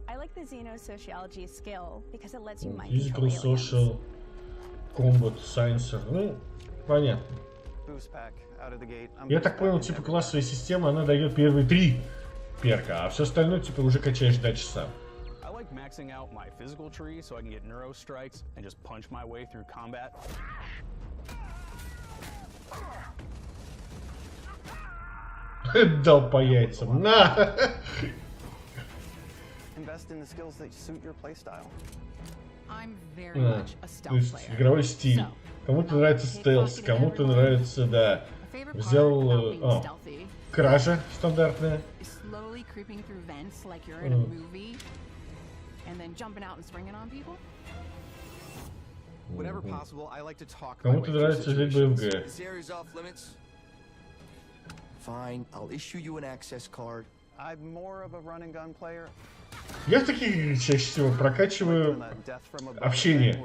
Speaker 5: I like the Xenosociology skill because it lets you mind
Speaker 1: Physical,
Speaker 5: control
Speaker 1: social, combat, science. Ну, понятно. Я так понял, типа классовая система, она дает первые 3 перка, а все остальное типа уже качаешь дальше сам.
Speaker 24: I like maxing out my physical tree so I can get neuro strikes and just punch my way through combat.
Speaker 1: Дал по яйцам. На!
Speaker 7: Invest in the skills that suit your playstyle.
Speaker 8: I'm very much a
Speaker 1: То
Speaker 8: stealth
Speaker 1: есть
Speaker 8: player.
Speaker 1: игровой стиль. Кому-то нравится стелс, кому-то нравится, да. Взял кража стандартная.
Speaker 8: Slowly creeping through vents like you're in a movie, and then jumping out and springing on people.
Speaker 10: Whenever possible, I like to talk.
Speaker 1: Кому-то нравится взять БМГ.
Speaker 15: This area's off limits. Fine, I'll issue you an access card.
Speaker 7: I'm more of a run and gun player.
Speaker 1: Я в таких играх чаще всего прокачиваю общение,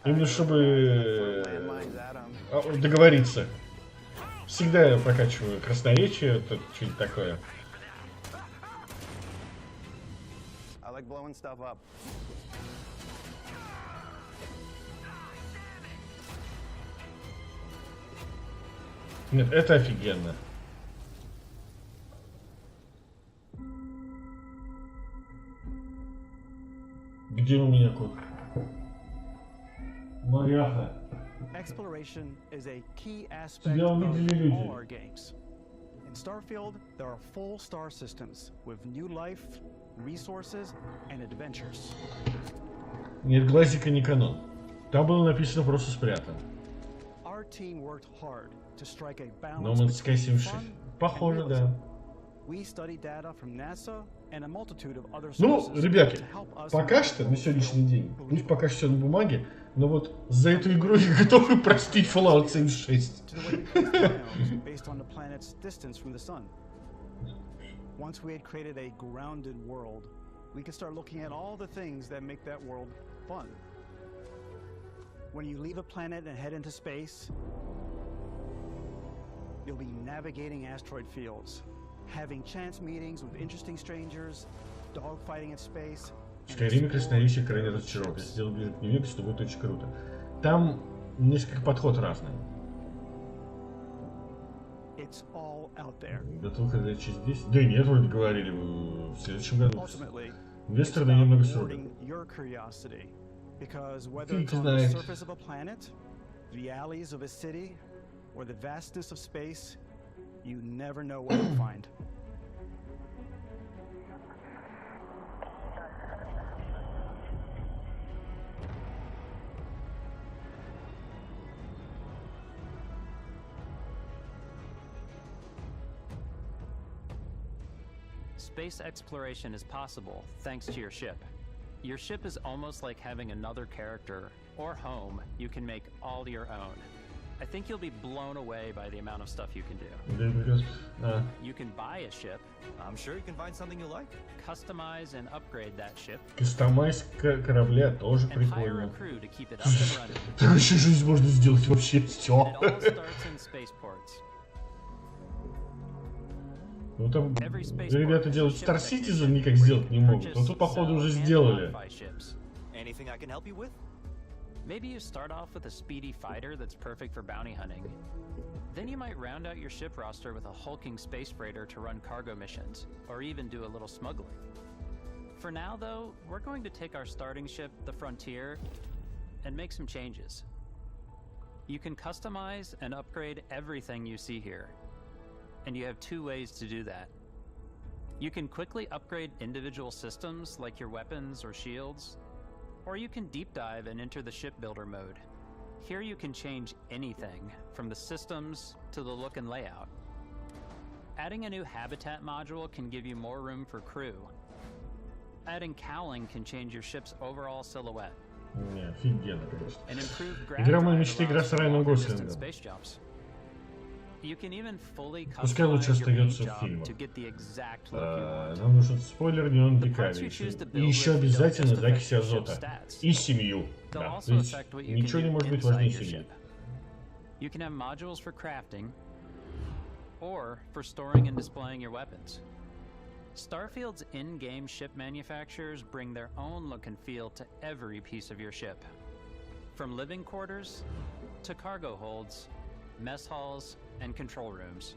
Speaker 1: именно чтобы договориться. Всегда я прокачиваю красноречие, что-нибудь такое.
Speaker 7: I like blowing stuff up.
Speaker 1: Нет, это офигенно. Где у меня кот? Моряха.
Speaker 7: Exploration is a key aspect
Speaker 1: Тебя
Speaker 7: of
Speaker 1: увидели люди.
Speaker 7: all our games. In Starfield, there are full star systems with new life, resources, and adventures.
Speaker 1: Нет глазика, не канон. Там было написано просто спрятан.
Speaker 7: Our team worked hard to strike a
Speaker 1: No
Speaker 7: balance
Speaker 1: Man's Sky
Speaker 7: between
Speaker 1: 76.
Speaker 7: fun
Speaker 1: Похоже,
Speaker 7: and
Speaker 1: да.
Speaker 7: realism. We studied data from NASA and a multitude of other
Speaker 1: Ну,
Speaker 7: sources
Speaker 1: ребята,
Speaker 7: to help us
Speaker 1: пока что, на сегодняшний день, пусть пока что все на бумаге, но вот за эту игру я готовы простить Fallout 76.
Speaker 7: based on the planet's distance from the sun. Once we had created a grounded world, we could start looking at all the things that make that world fun. When you leave a planet and head into space, you'll be navigating asteroid fields, having chance meetings with interesting strangers, dogfighting in space.
Speaker 1: В Скайриме красноречие крайне разочарован. Если сделал ближе к Нью-Йорку, то будет очень круто. Там несколько подход разный.
Speaker 7: It's all out there.
Speaker 1: Готов когда через 10? Да нет, вроде говорили в следующем году.
Speaker 7: Ultimately,
Speaker 1: Инвесторы на немного срока.
Speaker 7: your curiosity, because whether
Speaker 1: Фиг
Speaker 7: it's on the
Speaker 1: знает.
Speaker 7: surface of a planet, the alleys of a city, or the vastness of space, you never know what you'll find.
Speaker 6: Space exploration is possible thanks to your ship. Your ship is almost like having another character or home you can make all your own. I think you'll be blown away by the amount of stuff you can do. You can buy a ship.
Speaker 13: I'm sure you can find something you like.
Speaker 6: Customize and upgrade that ship.
Speaker 1: Кастомайз корабля тоже
Speaker 6: And hire a
Speaker 1: прикольно.
Speaker 6: crew to keep it up and running.
Speaker 1: Так еще жизнь можно сделать вообще все.
Speaker 6: It all starts in spaceports.
Speaker 1: Ну там ребята делают Star Citizen, никак сделать не могут. Но тут походу уже сделали.
Speaker 13: Anything I can help you with?
Speaker 6: Maybe you start off with a speedy fighter that's perfect for bounty hunting. Then you might round out your ship roster with a hulking space freighter to run cargo missions, or even do a little smuggling. For now, though, we're going to take our starting ship, the Frontier, and make some changes. You can customize and upgrade everything you see here. And you have 2 ways to do that. You can quickly upgrade individual systems like your weapons or shields, or you can deep dive and enter the shipbuilder mode. Here you can change anything, from the systems to the look and layout. Adding a new habitat module can give you more room for crew. Adding cowling can change your ship's overall silhouette.
Speaker 1: Не, офигенно, конечно.
Speaker 6: And improved
Speaker 1: Игра моей
Speaker 6: drive
Speaker 1: мечты, игра с
Speaker 6: allows
Speaker 1: Райаном
Speaker 6: longer distance
Speaker 1: Гослингом.
Speaker 6: space jumps. You can even fully
Speaker 1: Пускай лучше
Speaker 6: customize your paint
Speaker 1: остается в
Speaker 6: job
Speaker 1: фильмах.
Speaker 6: to get the exact look you want.
Speaker 1: Нам нужен спойлер Неон
Speaker 6: The parts you
Speaker 1: Декалич.
Speaker 6: choose to
Speaker 1: И
Speaker 6: build
Speaker 1: еще
Speaker 6: with don't
Speaker 1: обязательно
Speaker 6: just affect
Speaker 1: записи
Speaker 6: your ship's
Speaker 1: азота.
Speaker 6: stats.
Speaker 1: И семью.
Speaker 6: They'll
Speaker 1: Да.
Speaker 6: also
Speaker 1: То есть
Speaker 6: affect what you
Speaker 1: ничего
Speaker 6: can
Speaker 1: не
Speaker 6: do
Speaker 1: может быть
Speaker 6: inside
Speaker 1: важнее
Speaker 6: your
Speaker 1: семьи.
Speaker 6: ship. You can have modules for crafting, or for storing and displaying your weapons. Starfield's in-game ship manufacturers bring their own look and feel to every piece of your ship. From living quarters to cargo holds, mess halls, and control rooms.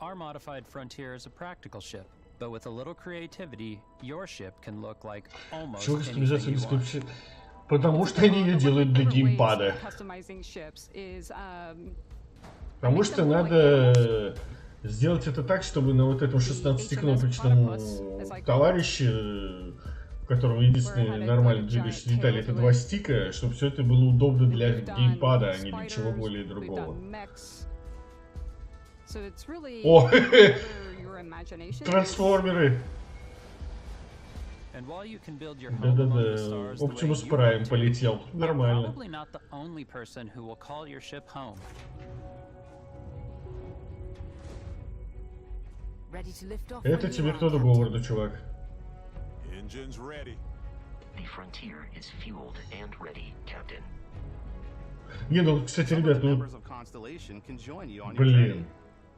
Speaker 6: Our modified Frontier is a practical ship, but with a little creativity, your ship can look like almost anything you want.
Speaker 1: Потому что они ее делают для геймпада. Потому что надо сделать это так, чтобы на вот этом 16-кнопочном товарище, в котором единственная нормально двигающаяся деталь это 2 стика, чтобы все это было удобно для геймпада, а не для чего более другого. О, трансформеры! Да-да-да, Оптимус Прайм полетел. Нормально. Это тебе кто-то Говарду, чувак. Не, ну, кстати, ребят, ну... Блин.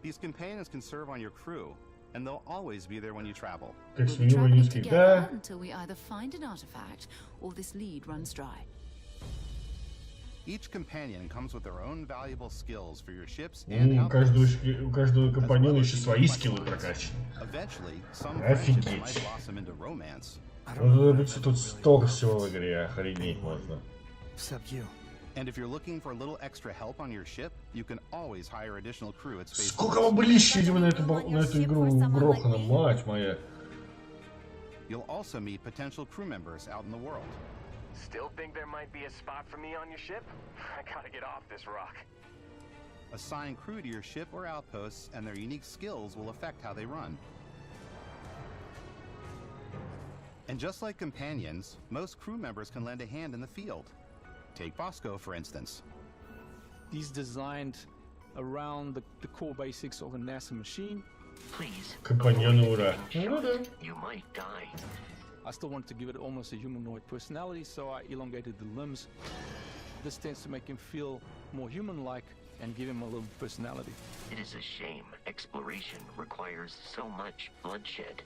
Speaker 10: These companions can serve on your crew, and they'll always be there when you travel.
Speaker 1: Как с ним вынесли, да?
Speaker 4: Until we either find an artifact or this lead runs dry.
Speaker 10: Each companion comes with their own valuable skills for your ships
Speaker 1: У
Speaker 10: and
Speaker 1: каждого компаньона еще свои скиллы прокачаны. Офигеть. Тут столько всего в игре, охренеть можно.
Speaker 10: And if you're looking for a little extra help on your ship, you can always hire additional crew at space.
Speaker 1: Сколько вам были щадивы на эту игру грохана, мать моя.
Speaker 10: You'll also meet potential crew members out in the world.
Speaker 2: Still think there might be a spot for me on your ship? I gotta get off this rock.
Speaker 10: Assign crew to your ship or outposts, and their unique skills will affect how they run. And just like companions, most crew members can lend a hand in the field. Take Bosco, for instance.
Speaker 22: He's designed around the core basics of a NASA machine.
Speaker 2: Please.
Speaker 1: Компаньоны, ура.
Speaker 2: You might die.
Speaker 22: I still wanted to give it almost a humanoid personality, so I elongated the limbs. This tends to make him feel more human-like and give him a little personality.
Speaker 2: It is a shame. Exploration requires so much bloodshed.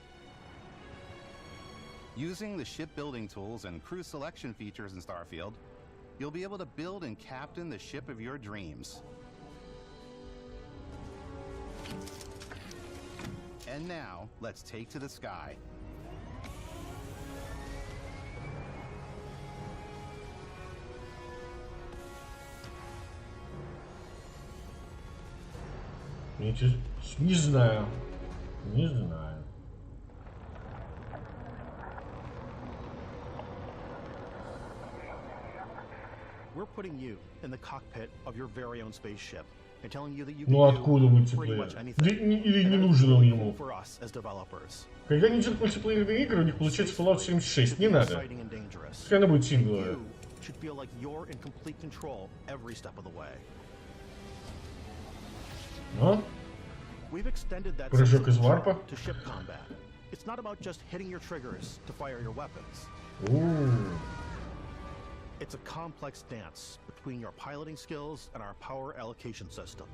Speaker 10: Using the shipbuilding tools and crew selection features in Starfield, you'll be able to build and captain the ship of your dreams. And now, let's take to the sky.
Speaker 1: Не знаю. Не знаю.
Speaker 7: We're putting you in the cockpit of your very own spaceship and telling you that you
Speaker 1: Ну
Speaker 7: can
Speaker 1: откуда
Speaker 7: do
Speaker 1: мультиплеер?
Speaker 7: pretty much anything.
Speaker 1: Или не нужен он ему?
Speaker 7: For us as developers.
Speaker 1: Когда они делают мультиплеерные игры, у них получается Fallout 76. Не надо. Пускай она будет сингловая.
Speaker 7: You should feel like you're in complete control every step of the way.
Speaker 1: А?
Speaker 7: We've extended that
Speaker 1: Прыжок из варпа?
Speaker 7: to ship combat. It's not about just hitting your triggers to fire your weapons. It's a complex dance between your piloting skills and our power allocation system.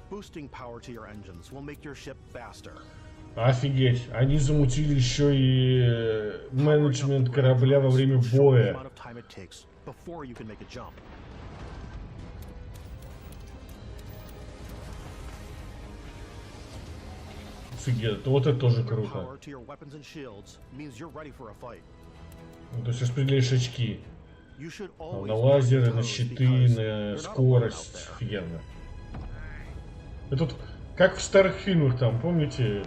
Speaker 7: Boosting power to your engines will make your ship faster.
Speaker 1: Офигеть, они замутили еще и менеджмент корабля во время боя.
Speaker 7: Before you can make a jump.
Speaker 1: Офигеть, вот это тоже круто. Ну, то есть распределяешь очки. На лазеры, на щиты, на скорость. Офигенно. Это как в старых фильмах там, помните?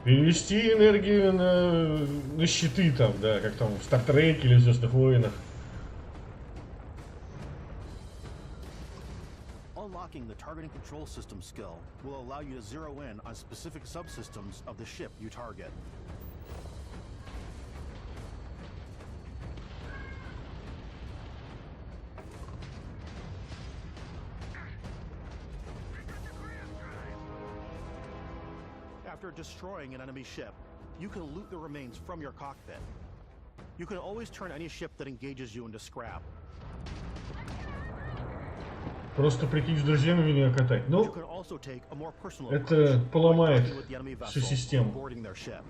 Speaker 1: Перевести энергию на щиты там, да, как там в Стартреке или в Звездных войнах.
Speaker 7: Unlocking the targeting control system skill will allow you to zero in on specific subsystems of the ship you target. After destroying an enemy ship, you can loot the remains from your cockpit. You can always turn any ship that engages you into scrap.
Speaker 1: Просто прикинь с друзьями меня катать. Ну,
Speaker 7: You can also take a more personal
Speaker 1: это
Speaker 7: approach,
Speaker 1: поломает
Speaker 7: like talking with the enemy
Speaker 1: всю
Speaker 7: vessel
Speaker 1: систему.
Speaker 7: or boarding their ship.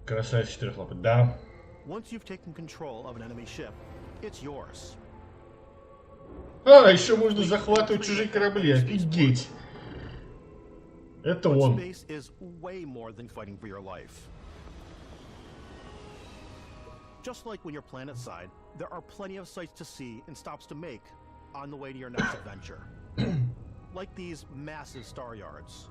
Speaker 1: Красавец четырехлапый, да.
Speaker 7: Once you've taken control of an enemy ship, it's yours.
Speaker 1: А, еще можно захватывать чужие корабли, офигеть. Это
Speaker 7: But
Speaker 1: он.
Speaker 7: space is way more than fighting for your life. Just like when you're planetside, there are plenty of sights to see and stops to make on the way to your next adventure. Like these massive star yards.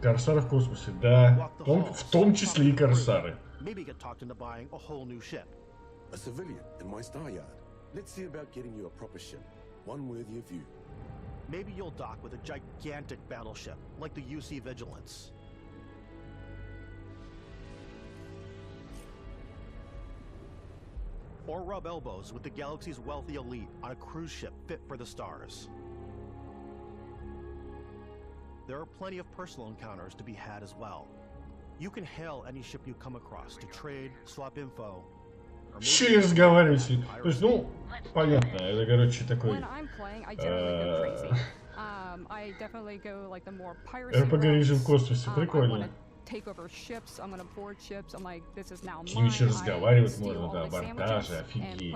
Speaker 1: Корсары в космосе, да. В том числе и корсары.
Speaker 7: Maybe get talked into buying a whole new ship.
Speaker 3: A civilian in my star yard. Let's see about getting you a proper ship, one worthy of you.
Speaker 7: Maybe you'll dock with a gigantic battleship, like the UC Vigilance. Or rub elbows with the galaxy's wealthy elite on a cruise ship fit for the stars. There are plenty of personal encounters to be had as well. You can hail any ship you come across to trade, swap info.
Speaker 1: Еще и разговаривать. То есть, ну, понятно, это, короче, такой... РПГ режим в космосе, прикольно. С ними еще разговаривать можно, да, абордажи, офигеть.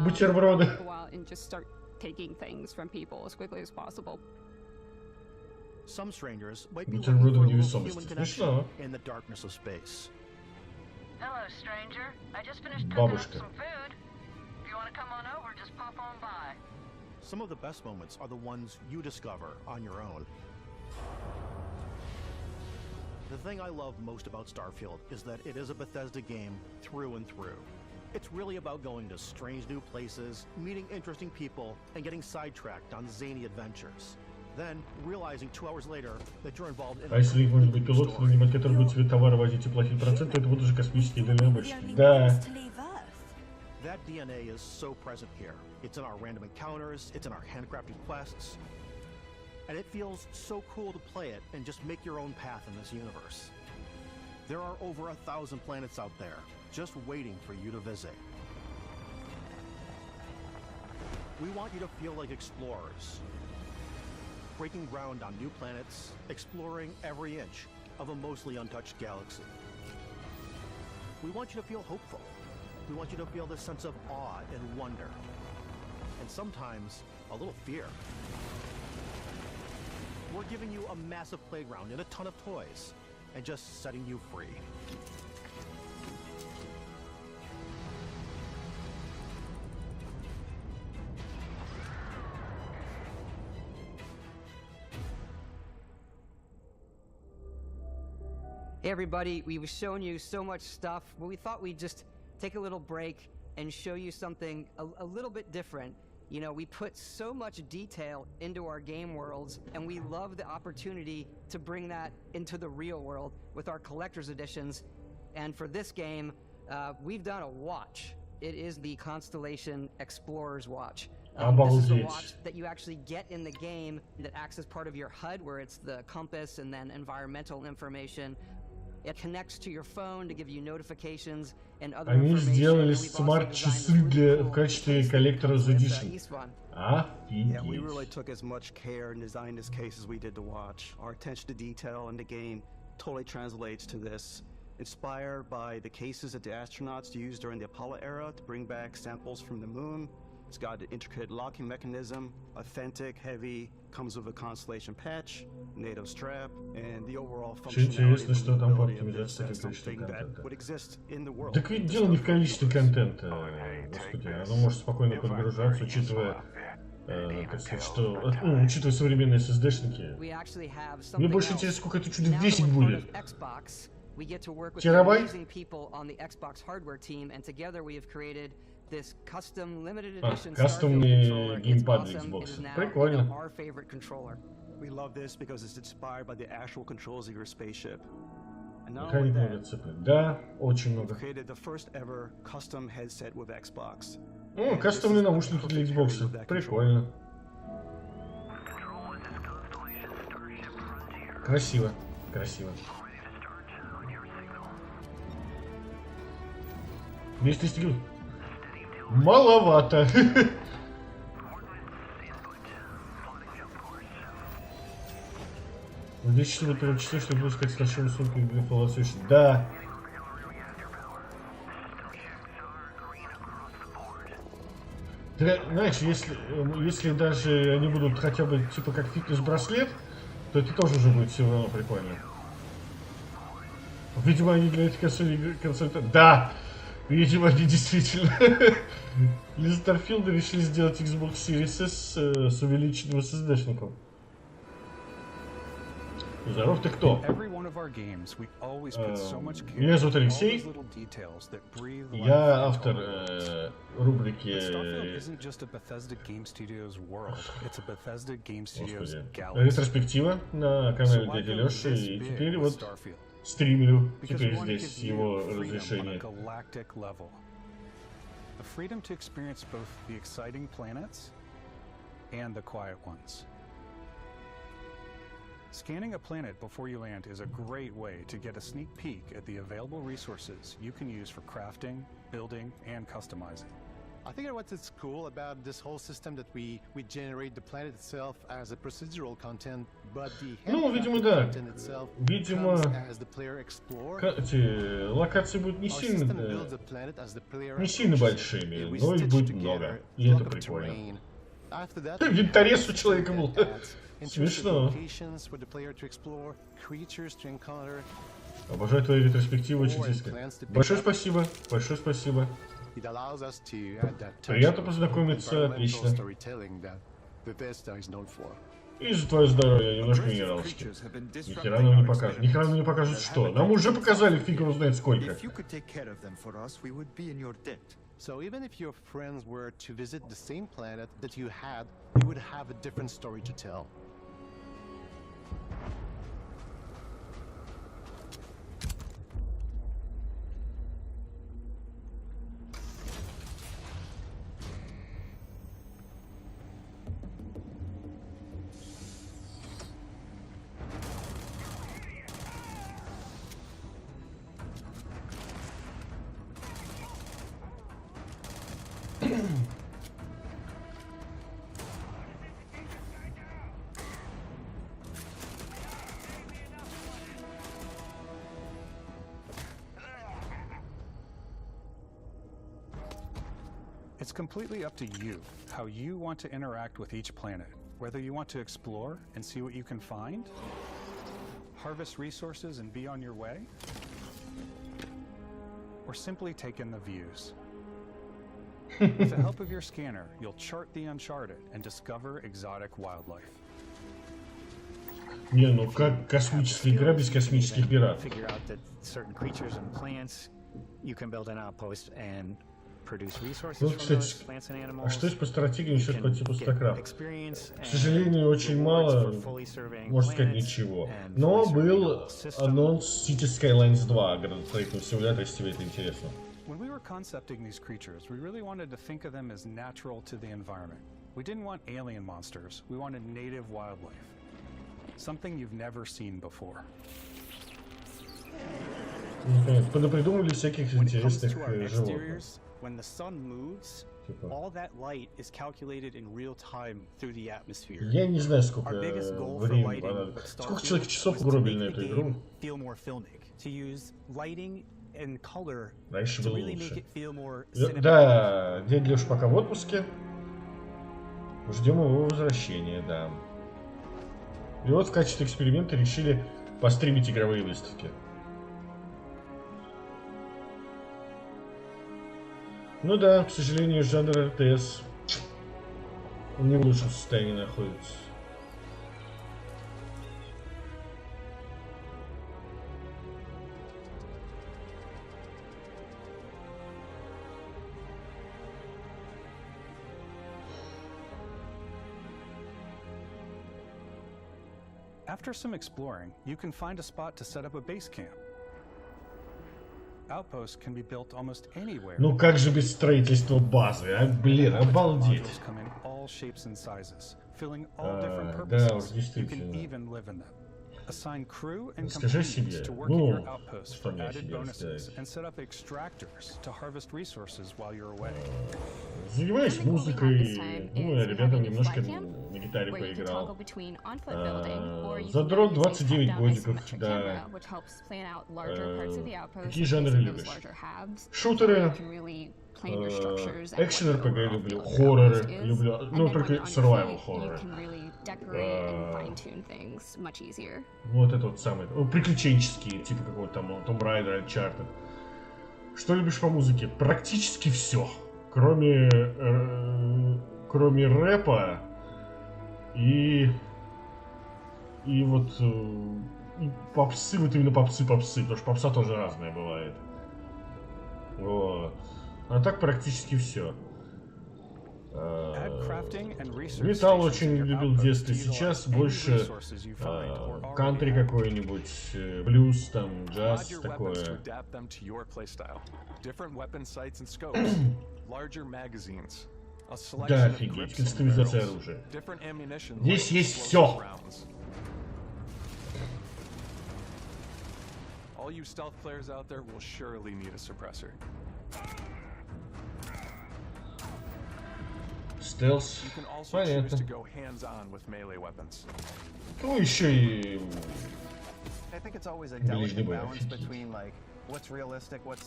Speaker 1: Бутерброды.
Speaker 7: Some strangers might be
Speaker 1: Бутерброды
Speaker 7: looking for a
Speaker 1: в
Speaker 7: little
Speaker 1: невесомости.
Speaker 7: human connection
Speaker 1: Смешно.
Speaker 7: in the darkness of space.
Speaker 14: Hello, stranger. I just finished cooking
Speaker 1: Бабушка.
Speaker 14: up some food. If you want to come on over, just pop on by.
Speaker 7: Some of the best moments are the ones you discover on your own. The thing I love most about Starfield is that it is a Bethesda game through and through. It's really about going to strange new places, meeting interesting people, and getting sidetracked on zany adventures. Then, realizing 2 hours later that you're involved in
Speaker 1: А если их может быть пилот, нанимать, который будет тебе товары возить и платить процент, то это будут уже космические дальнобойщики. Да.
Speaker 7: That DNA is so present here. It's in our random encounters, it's in our handcrafted quests. And it feels so cool to play it and just make your own path in this universe. There are over 1,000 planets out there, just waiting for you to visit. We want you to feel like explorers, breaking ground on new planets, exploring every inch of a mostly untouched galaxy. We want you to feel hopeful. We want you to feel this sense of awe and wonder, and sometimes a little fear. We're giving you a massive playground and a ton of toys, and just setting you free.
Speaker 19: Hey everybody, we've shown you so much stuff, but we thought we'd just take a little break and show you something a little bit different. You know, we put so much detail into our game worlds, and we love the opportunity to bring that into the real world with our collector's editions. And for this game, we've done a watch. It is the Constellation Explorer's Watch. This is a watch that you actually get in the game that acts as part of your HUD, where it's the compass and then environmental information. It connects to your phone to give you notifications and other
Speaker 1: Они
Speaker 19: information.
Speaker 1: сделали смарт-часы в качестве Collector's Edition.
Speaker 10: Yeah, we really took as much care in designing this case as we did the watch. Our attention to detail in the game totally translates to this. Inspired by the cases that the astronauts used during the Apollo era to bring back samples from the moon. It's got an intricate locking mechanism, authentic, heavy, comes with a Constellation patch, NATO strap, and the overall functionality of this as something that would exist in the world.
Speaker 1: Так ведь дело не в количестве контента, господи, оно может спокойно подгружаться, учитывая, как сказать, что, учитывая современные SSD-шники. Мне больше интересно, сколько это чудо весить будет.
Speaker 19: We get to work with
Speaker 1: Терабайт?
Speaker 19: amazing people on the Xbox hardware team, and together we have created this custom limited edition
Speaker 1: кастомный геймпад для
Speaker 19: Xbox.
Speaker 1: Xbox. Прикольно.
Speaker 19: Our favorite controller.
Speaker 10: We love this because it's inspired by the actual controls of your spaceship.
Speaker 1: Механик много цепляет. Да, очень много. О, кастомные наушники для Xbox. Прикольно. Красиво. Красиво. 200 гривен. Маловато. Здесь чтобы перечислить, чтобы выпускать скачиваем сумку для Fallout. Да. Знаешь, если даже они будут хотя бы типа как фитнес-браслет, то это тоже уже будет все равно прикольно. Видимо, они для этих консолей... Да! Видимо, они действительно для Starfield решили сделать Xbox Series S с увеличенным SSD-шником. Здоров, ты кто? Меня зовут Алексей. Я автор рубрики... Господи. Ретроспектива на канале Дяди Лёши. И теперь вот стримлю. Теперь здесь его разрешение.
Speaker 9: Scanning a planet before you land is a great way to get a sneak peek at the available resources you can use for crafting, building, and customizing.
Speaker 17: I think what's cool about this whole system that we generate the planet itself as a procedural content, but the content itself comes as the player explore.
Speaker 1: Локации будут не сильно большими, но их будет много, и это прикольно. Винторез у человека был. Смешно. Обожаю твои ретроспективы, очень интересно. Большое спасибо, большое спасибо. Приятно познакомиться, отлично. И за твое здоровье, немножко минералочки. Ни хера нам не покажут. Ни хера нам не покажут что. Нам уже показали, фиг его знает сколько.
Speaker 17: So even if your friends were to visit the same planet that you had, you would have a different story to tell.
Speaker 9: It's completely up to you how you want to interact with each planet. Whether you want to explore and see what you can find, harvest resources and be on your way, or simply take in the views. With the help of your scanner, you'll chart the uncharted and discover exotic wildlife.
Speaker 1: Не, ну как космическая игра без космических пиратов. Ну, кстати, а что есть по стратегии насчет по типу StarCraft? К сожалению, очень мало, можно сказать, ничего. Но был анонс City Skylines 2, градостроительного симулятора, если тебе это интересно.
Speaker 9: When we were concepting these creatures, we really wanted to think of them as natural to the environment. We didn't want alien monsters, we wanted native wildlife. Something you've never seen before.
Speaker 1: Понапридумывали всяких интересных животных.
Speaker 7: When the sun moves, all that light is calculated in real time through the atmosphere.
Speaker 1: Я не знаю, сколько времени понадобится. Сколько человек часов угробили на эту игру? Раньше было лучше. Да, дядя Лёша пока в отпуске. Ждем его возвращения, да. И вот в качестве эксперимента решили постримить игровые выставки. Ну да, к сожалению, жанр РТС не в лучшем состоянии находится.
Speaker 9: After some exploring, you can find a spot to set up a base camp. outposts can be built almost anywhere.
Speaker 1: Ну как же без строительства базы, а? Блин, обалдеть.
Speaker 9: Modules come in all shapes and sizes, filling all different
Speaker 1: Да уж,
Speaker 9: purposes. You can
Speaker 1: действительно.
Speaker 9: even live in them. Assign crew and
Speaker 1: Скажи
Speaker 9: companions
Speaker 1: себе,
Speaker 9: to work at your
Speaker 1: ну,
Speaker 9: outposts
Speaker 1: что
Speaker 9: for
Speaker 1: мне о
Speaker 9: added
Speaker 1: себе
Speaker 9: bonuses
Speaker 1: сказать.
Speaker 9: and set up extractors to harvest resources while you're away.
Speaker 1: Занимаюсь музыкой, ну, я ребятам немножко на гитаре поиграл. Задрот 29 годиков, да. Какие жанры любишь? Шутеры, экшен РПГ люблю, хорроры люблю, ну, только survival хорроры. Вот это вот самое, приключенческие, типа какого-то там Tomb Raider, Uncharted. Что любишь по музыке? Практически все. Кроме рэпа и вот и попсы, вот именно попсы, потому что попса тоже разная бывает. Вот. А так практически все. Металл очень любил в детстве, сейчас больше кантри какой-нибудь, блюз, там, джаз, такое. Да, офигеть, кастомизация оружия. Здесь есть все. Стелс. Понятно. Ну, еще и ближний бой.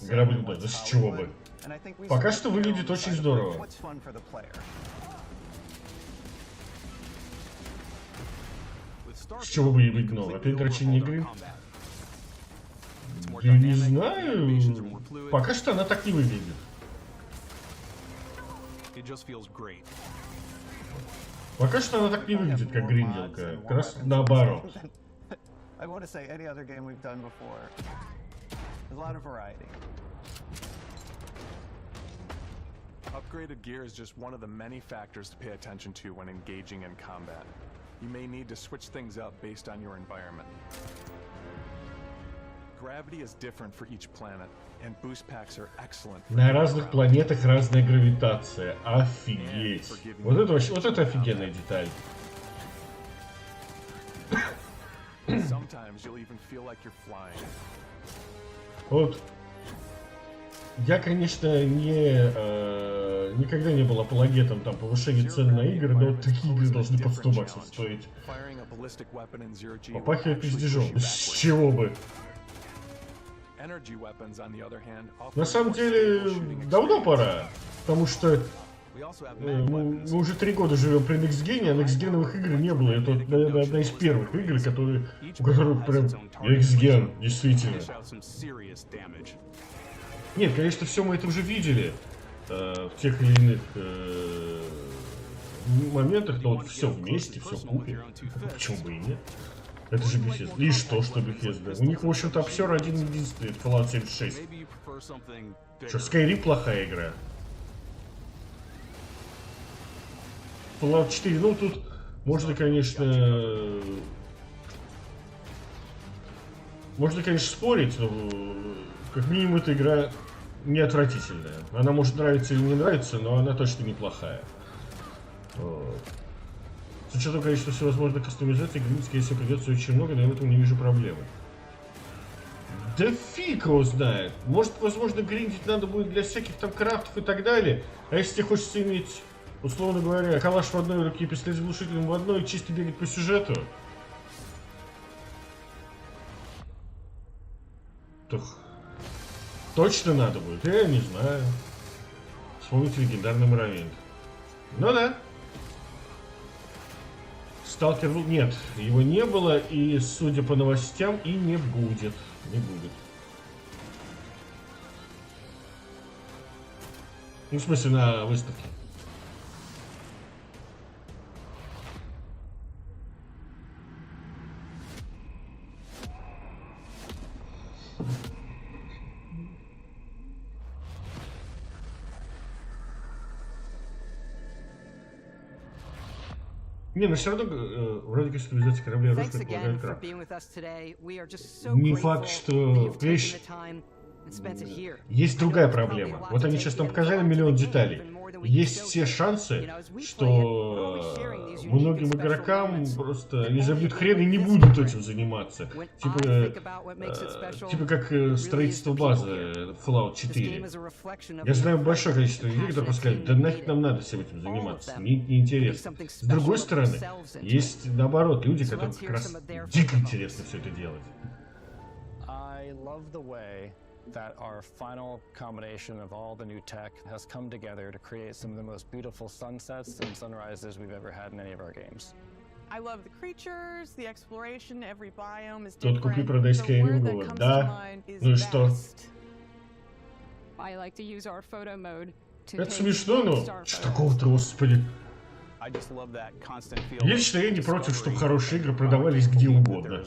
Speaker 1: Грабли, да, с чего бы. Пока что выглядит очень здорово. С чего бы ебать новое? Опять дрочение игры? Я не знаю. Пока что она так не выглядит. Пока что она так не выглядит, как гринделка. Как раз наоборот.
Speaker 11: Upgraded gear is just one of the many factors to pay attention to when engaging in combat. You may need to switch things up based on your environment. Gravity is different for each planet, and boost packs are excellent.
Speaker 1: На разных планетах разная гравитация. Офигеть. Вот это вообще, вот это офигенная деталь.
Speaker 11: Sometimes you'll even feel like you're flying.
Speaker 1: Вот. Я, конечно, никогда не был апологетом там повышения цен на игры, но вот такие игры должны по 100 баксов стоить. Попахивает пиздежом. С чего бы? На самом деле, давно пора, потому что мы уже 3 года живем при Next Gen, а Next Gen'овых игр не было. Это, наверное, одна из первых игр, у которых прям Next Gen, действительно. Нет, конечно, все мы это уже видели в тех или иных моментах, но вот все вместе, все в купе. Почему бы и нет? Это же Bethesda. И что Bethesda? У них, в общем-то, обсер один-единственный, Fallout 76. Что, Skyrim плохая игра? Fallout 4, ну тут можно, конечно, спорить, но как минимум эта игра не отвратительная. Она может нравиться или не нравиться, но она точно неплохая. Вот. С учетом количества всевозможных кастомизаций, гринские, если придется очень много, но я в этом не вижу проблемы. Да фиг его знает. Может, возможно, гриндить надо будет для всяких там крафтов и так далее. А если тебе хочется иметь, условно говоря, калаш в одной руке и пистолет с глушителем в одной, и чисто бегать по сюжету, то точно надо будет. Я не знаю. Вспомните легендарный Моровинт. Ну да. Сталкер... Нет, его не было, и, судя по новостям, и не будет. Не будет. Ну, в смысле, на выставке. Не, но все равно вроде как стабилизация корабля русских предполагает крафт. Не факт, что вещь есть другая проблема. Вот они сейчас нам показали миллион деталей. Есть все шансы, что многим игрокам просто они забьют хрен и не будут этим заниматься. Типа как строительство базы Fallout 4. Я знаю большое количество людей, которые сказали, да нафиг нам надо всем этим заниматься, мне не интересно. С другой стороны, есть наоборот люди, которым как раз дико интересно все это делать.
Speaker 12: That our final combination of all the new tech has come together to create some of the most beautiful sunsets and sunrises we've ever had in any of our games.
Speaker 18: I love the creatures, the exploration, every biome is
Speaker 1: Тут купи-продай Skyrim, да, ну и что?
Speaker 8: I like to use our photo mode to
Speaker 1: Это смешно, но что такого-то, господи. Лично я не против, чтобы хорошие игры продавались где угодно.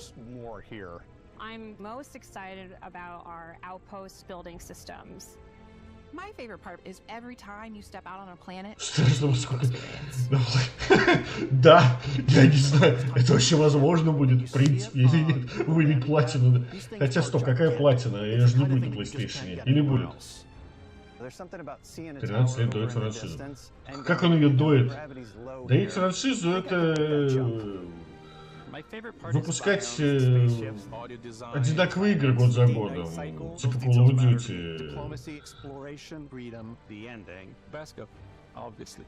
Speaker 8: I'm most excited about our outpost building systems.
Speaker 18: My favorite part is every time you step out on a planet.
Speaker 1: Да, я не знаю, это вообще возможно будет, в принципе, или нет, вылить платину. Хотя, стоп, какая платина? Ее же не будет на PlayStation. Или будет? 13 лет дует франшизу. Как он ее дует? Да и франшизу это... Выпускать одинаковые игры год за годом, типа Call of Duty.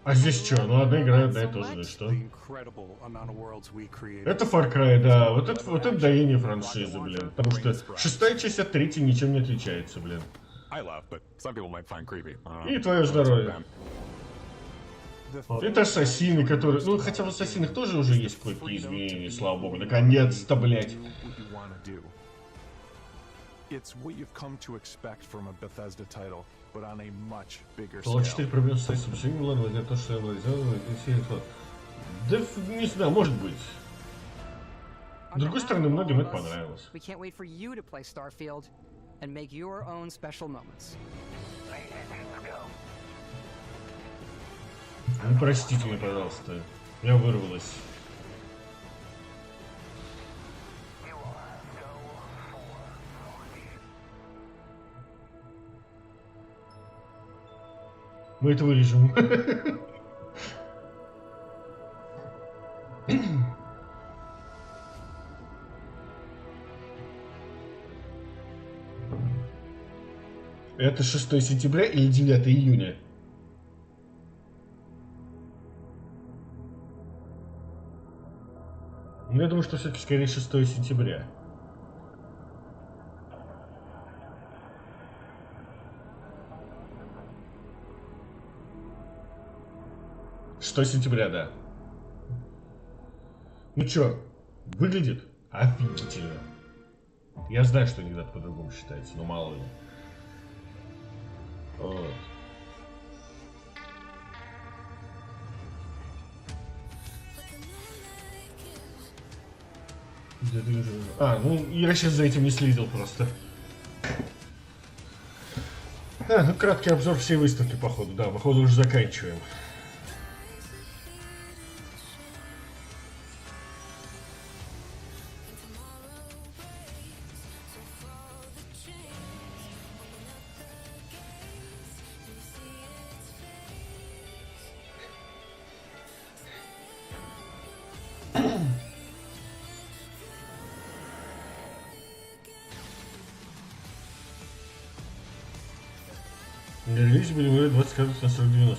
Speaker 1: А здесь что? Ну одна игра, одна и то же, что? Это Far Cry, да, вот это доение франшизы, блин. Потому что шестая часть от третьей ничем не отличается, блин. И твое здоровье. Это ассасины, которые... Ну, хотя в ассасинах тоже уже есть кое-какие изменения, слава богу. Наконец-то, блядь. Fallout 4 проблем с ассасином, ладно, для того, что я сделал, да, не знаю, может быть. С другой стороны, многим это понравилось. Ну, простите меня, пожалуйста. Я вырвалась. Мы это вырежем. Это 6 сентября или 9 июня? Ну, я думаю, что все-таки скорее 6 сентября. Сентября, да. Ну чё, выглядит офигительно. Я знаю, что иногда по-другому считается, но мало ли. Вот. А, ну я сейчас за этим не следил просто. Ну краткий обзор всей выставки, походу, да, походу уже заканчиваем. Релиз были 20 кадров на 40-90.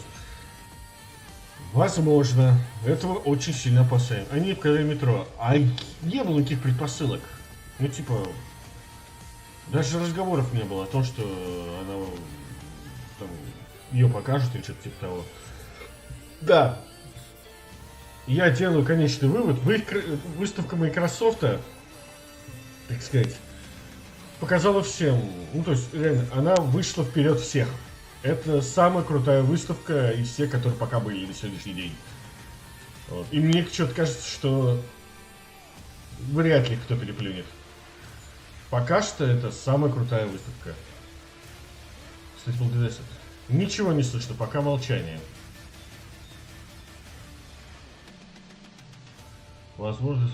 Speaker 1: Возможно. Этого очень сильно опасаем. Они показали метро. А не было никаких предпосылок. Ну типа... Даже разговоров не было о том, что она... Там, ее покажут или что-то типа того. Да. Я делаю конечный вывод. Выставка Microsoft, так сказать, показала всем. Ну то есть, реально, она вышла вперед всех. Это самая крутая выставка из всех, которые пока были на сегодняшний день. Вот. И мне что-то кажется, что вряд ли кто-то не плюнет. Пока что это самая крутая выставка. Кстати, ничего не слышно, пока молчание. Возможно,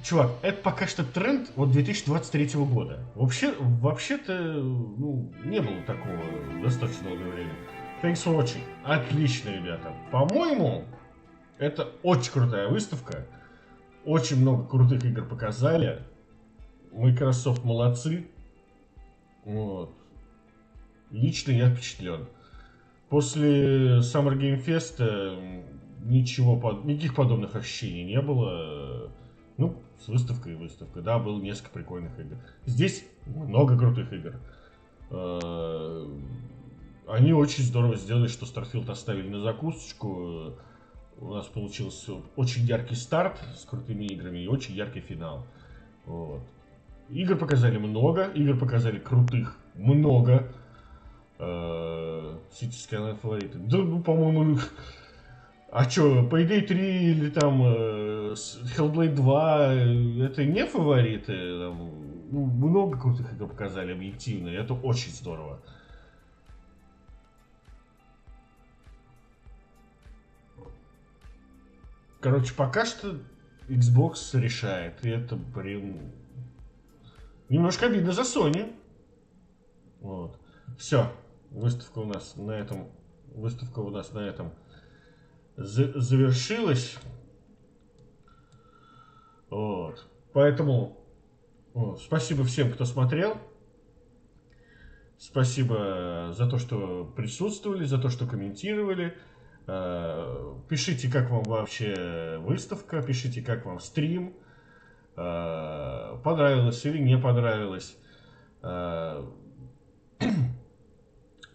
Speaker 1: чувак, это пока что тренд от 2023 года. Вообще-то, ну, не было такого достаточно долгое время. Thanks for watching. Отлично, ребята. По-моему, это очень крутая выставка. Очень много крутых игр показали. Microsoft молодцы. Вот. Лично я впечатлен. После Summer Game Fest никаких подобных ощущений не было. Ну, с выставкой и выставкой. Да, было несколько прикольных игр. Здесь много крутых игр. Они очень здорово сделали, что Starfield оставили на закусочку. У нас получился очень яркий старт с крутыми играми и очень яркий финал. Вот. Игр показали много, игр показали крутых много. City Skyline фавориты. Да, ну, по-моему... А чё, Payday 3 или там Hellblade 2, это не фавориты? Там, ну, много крутых игр показали объективно, и это очень здорово. Короче, пока что Xbox решает, и это, блин, немножко обидно за Sony. Вот. Все, выставка у нас на этом завершилась. Вот. Поэтому спасибо всем, кто смотрел. Спасибо за то, что присутствовали, за то, что комментировали. Пишите, как вам вообще выставка, пишите, как вам стрим, понравилось или не понравилось.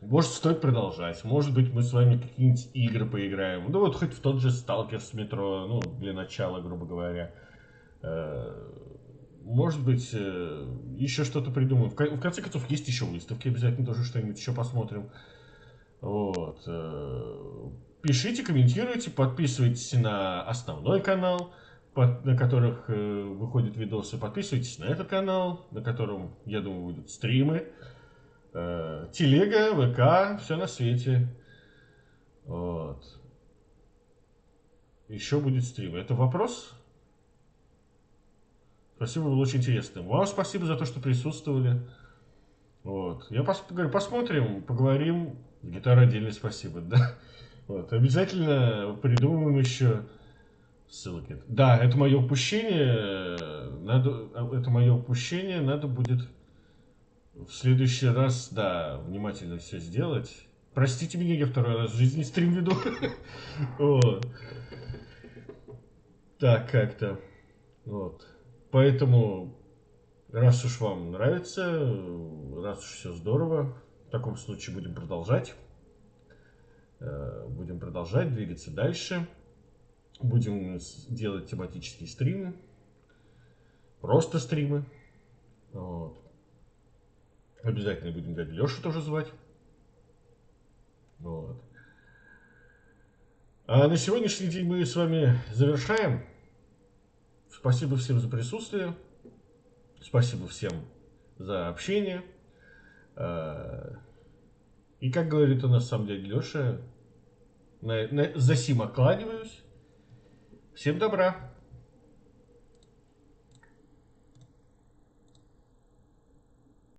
Speaker 1: Может, стоит продолжать, может быть, мы с вами какие-нибудь игры поиграем, ну вот хоть в тот же Сталкер с метро, ну для начала, грубо говоря. Может быть, еще что-то придумаем. В конце концов, есть еще выставки, обязательно тоже что-нибудь еще посмотрим. Вот. Пишите, комментируйте, подписывайтесь на основной канал, на которых выходят видосы. Подписывайтесь на этот канал, на котором, я думаю, будут стримы. Телега, ВК, все на свете. Вот. Еще будет стрим. Это вопрос? Спасибо, было очень интересно. Вам спасибо за то, что присутствовали. Вот. Я говорю, посмотрим, поговорим. Гитара отдельно спасибо, да. Вот. Обязательно придумаем еще ссылки. Да, это мое упущение. Надо будет в следующий раз, да, внимательно все сделать. Простите меня, я второй раз в жизни стрим веду. Вот. Так, как-то. Вот. Поэтому, раз уж вам нравится, раз уж все здорово, в таком случае будем продолжать. Будем продолжать двигаться дальше. Будем делать тематические стримы. Просто стримы. Вот. Обязательно будем дядю Лешу тоже звать. Вот. А на сегодняшний день мы с вами завершаем. Спасибо всем за присутствие. Спасибо всем за общение. И как говорит у нас сам дядя Леша, за сим окланиваюсь. Всем добра.